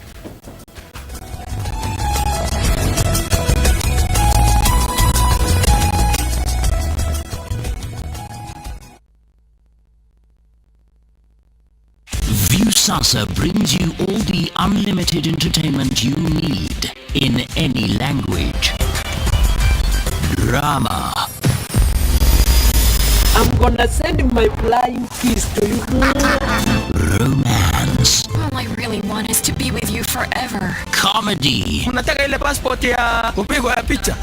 Viusasa brings you all the unlimited entertainment you need in any language. Drama. I'm gonna send my flying kiss to you. Romance. All I really want is to be with you forever. Comedy. Unataka ile passport ya kupigwa ya picha.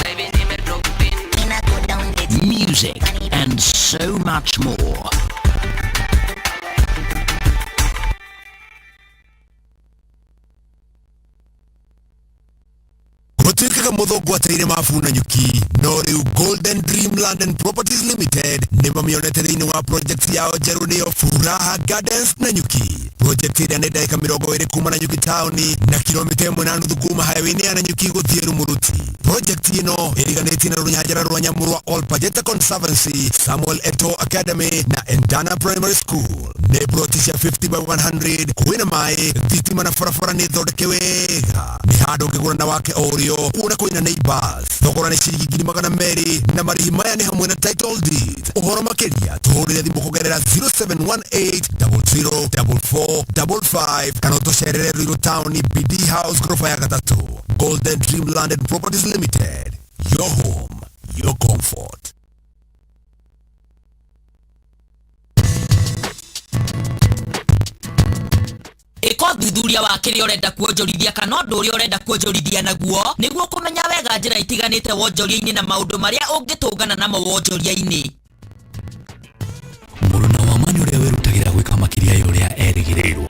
Music and so much more. Gũtuĩkaga mũthũngũ ateire mabu na nyuki no rĩu Golden Dreamland and Properties Limited nĩ mamĩonete thĩinĩ wa project yao njerũ nĩyo Furaha Gardens na nyuki project ĩrĩa nĩ ndagĩka 20 kuma na nyuki taũni na kilomita 1.5 kuma highway-inĩ ya Nanyuki gũthiĩ Rumuruti project ĩno ĩriganĩtie na rũnyanjara rwa nyamũ rwa Olpajeta Conservancy, Samuel Eto Academy na Endana Primary School nĩ ploti cia 50/100 kwĩna maĩ thitima na barabara nĩ thondeke wega nĩ handũ ũngĩgũra na wake ũrĩo kuona kwĩna neighbors thogora nĩ ciringi 200 na marĩhi maya nĩ hamwe na title deed ũhoro makĩria tũhũrĩre thimũ kũgerera 0718004455 kana ũtũcerere Ruiru Town BD House ghorofa ya 3 Golden Dreamland and Properties Limited, your home, your comfort. Iko thuthuria wa kĩrĩa ũrenda kuonjorithia kana ũndũ ũrĩa ũrenda kuonjorithia naguo nĩguo kũmenya wega njĩra itiganĩte wonjoria-inĩ na maũndũ marĩa ũngĩtũngana namo wonjoria-inĩ. Mũruna wa mani ũrĩa wĩrutagĩra gwĩka makĩria ya ũrĩa erĩgĩrĩirwo